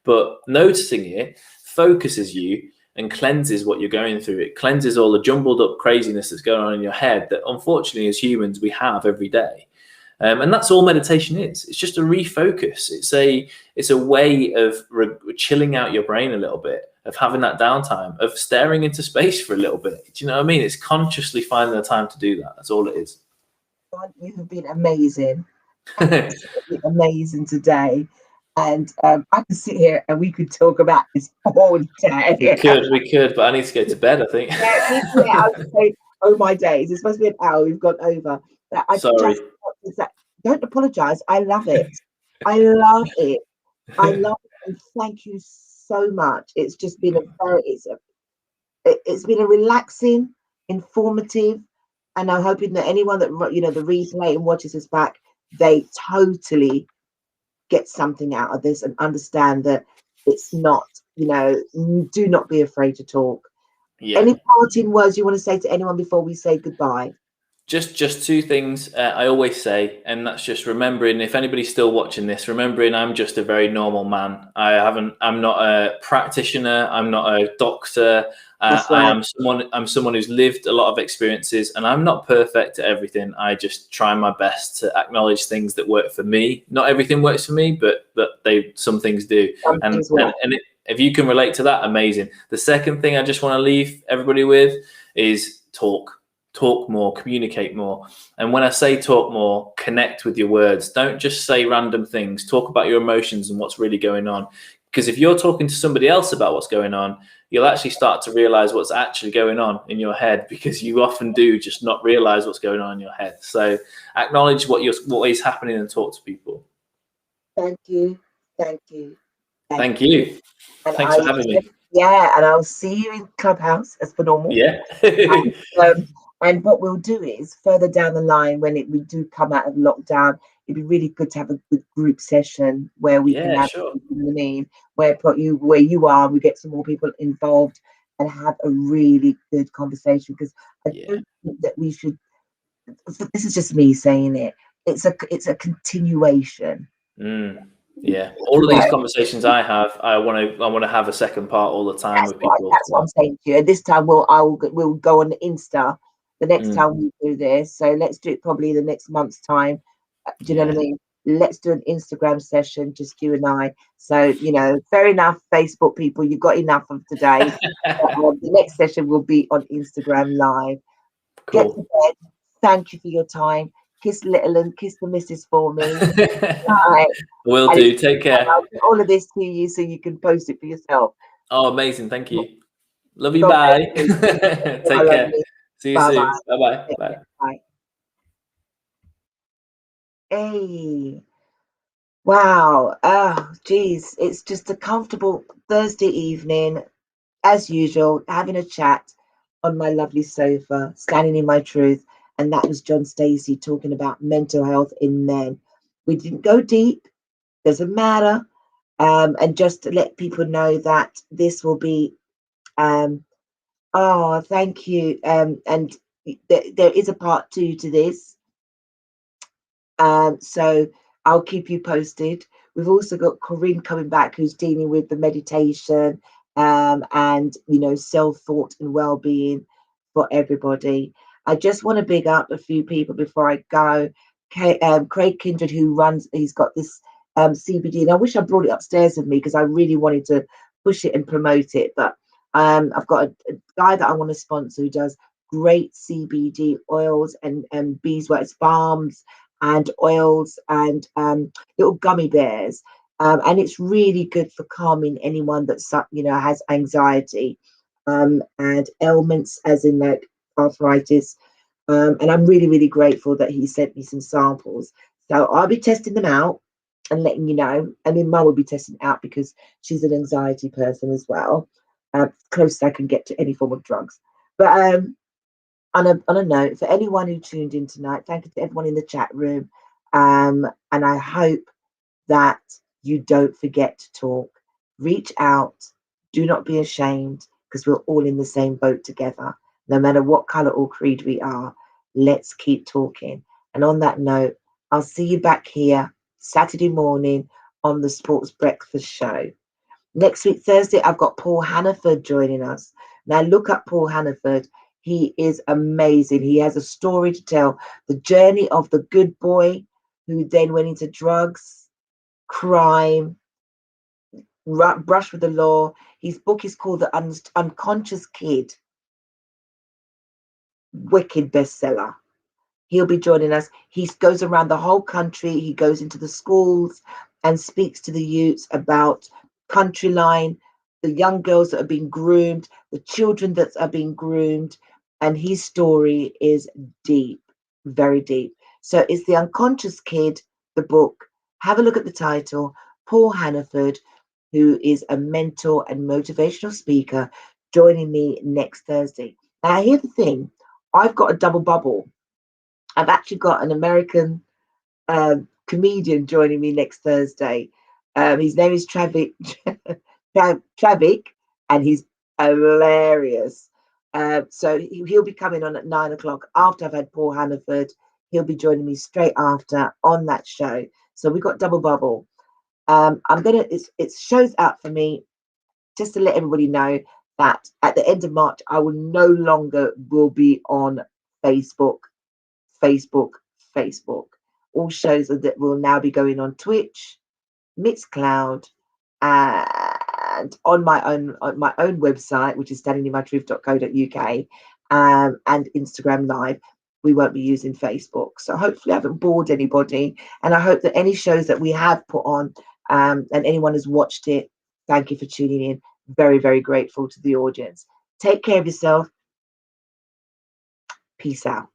But noticing it focuses you and cleanses what you're going through. It cleanses all the jumbled up craziness that's going on in your head that, unfortunately, as humans, we have every day. And that's all meditation is. It's just a refocus. It's a way of chilling out your brain a little bit, of having that downtime, of staring into space for a little bit. Do you know what I mean? It's consciously finding the time to do that. That's all it is. God, you have been amazing. Absolutely amazing today. And I could sit here and we could talk about this all day. We could, but I need to go to bed, I think. I would say Oh my days! It's supposed to be an hour. We've gone over. But I Sorry. just don't apologise. I love it. I love it. I love it, and thank you so much. It's just been it's been a relaxing, informative, and I'm hoping that anyone that the replay and watches this back, they totally get something out of this and understand that it's not, do not be afraid to talk. Yeah. Any parting words you want to say to anyone before we say goodbye? Just two things I always say, and that's just remembering, if anybody's still watching this, remembering I'm just a very normal man. I'm not a practitioner. I'm not a doctor. That's I right. am someone who's lived a lot of experiences, and I'm not perfect at everything. I just try my best to acknowledge things that work for me. Not everything works for me, but some things do. Some And things will. if you can relate to that, amazing. The second thing I just want to leave everybody with is talk more, communicate more. And when I say talk more, connect with your words. Don't just say random things. Talk about your emotions and what's really going on. Because if you're talking to somebody else about what's going on, you'll actually start to realize what's actually going on in your head, because you often do just not realize what's going on in your head. So acknowledge what is happening and talk to people. Thank you. Thank you. Thank you. And Thanks for having me. yeah, and I'll see you in Clubhouse as per normal. Yeah. And what we'll do is further down the line, when we do come out of lockdown, it'd be really good to have a good group session where we can have, sure. where you are, we get some more people involved and have a really good conversation. Because I don't think that we should. This is just me saying it. It's a continuation. Yeah, all of these conversations I have, I want to have a second part all the time with people. That's what I'm saying to you. And this time we'll go on Insta the next time we do this. So let's do it probably the next month's time. Do you know what I mean? Let's do an Instagram session, just you and I. So fair enough, Facebook people, you've got enough of today. The next session will be on Instagram Live. Cool. Get to bed. Thank you for your time. Kiss Little and kiss the missus for me. Right. Will do. Take care. I'll get all of this to you so you can post it for yourself. Oh, amazing. Thank you. Love you. Bye. Take care. See you soon. Bye-bye. Bye. Bye. Hey. Wow. Oh, geez. It's just a comfortable Thursday evening, as usual, having a chat on my lovely sofa, standing in my truth. And that was John Stacey talking about mental health in men. We didn't go deep. Doesn't matter. And just to let people know that this will be oh, thank you. And there is a part 2 to this. So I'll keep you posted. We've also got Corinne coming back, who's dealing with the meditation and self-thought and well-being for everybody. I just want to big up a few people before I go. Craig Kindred, he's got this CBD, and I wish I brought it upstairs with me because I really wanted to push it and promote it, but I've got a guy that I want to sponsor who does great CBD oils and beeswax balms and oils and little gummy bears, and it's really good for calming anyone that has anxiety and ailments, as in like arthritis. And I'm really, really grateful that he sent me some samples. So I'll be testing them out and letting you know. I mean, Mum will be testing it out because she's an anxiety person as well. Closest I can get to any form of drugs. But on a note, for anyone who tuned in tonight, thank you to everyone in the chat room. And I hope that you don't forget to talk. Reach out. Do not be ashamed, because we're all in the same boat together. No matter what color or creed we are, let's keep talking. And on that note, I'll see you back here Saturday morning on the Sports Breakfast Show. Next week, Thursday, I've got Paul Hannaford joining us. Now, look up Paul Hannaford. He is amazing. He has a story to tell. The journey of the good boy who then went into drugs, crime, brush with the law. His book is called The Unconscious Kid. Wicked bestseller. He'll be joining us. He goes around the whole country. He goes into the schools and speaks to the youths about country line, the young girls that are being groomed, the children that are being groomed, and his story is deep, very deep. So it's The Unconscious Kid, the book. Have a look at the title. Paul Hannaford, who is a mentor and motivational speaker, joining me next Thursday. Now, here's the thing. I've got a double bubble. I've actually got an American comedian joining me next Thursday. His name is Travic, and he's hilarious. So he'll be coming on at 9 o'clock after I've had Paul Hannaford. He'll be joining me straight after on that show. So we've got double bubble. It shows out for me, just to let everybody know that at the end of March, I will no longer will be on Facebook. All shows that will now be going on Twitch, Mixcloud, and on my own website, which is standinginmytruth.co.uk, and Instagram Live. We won't be using Facebook. So hopefully I haven't bored anybody. And I hope that any shows that we have put on and anyone has watched it, thank you for tuning in. Very, very grateful to the audience. Take care of yourself. Peace out.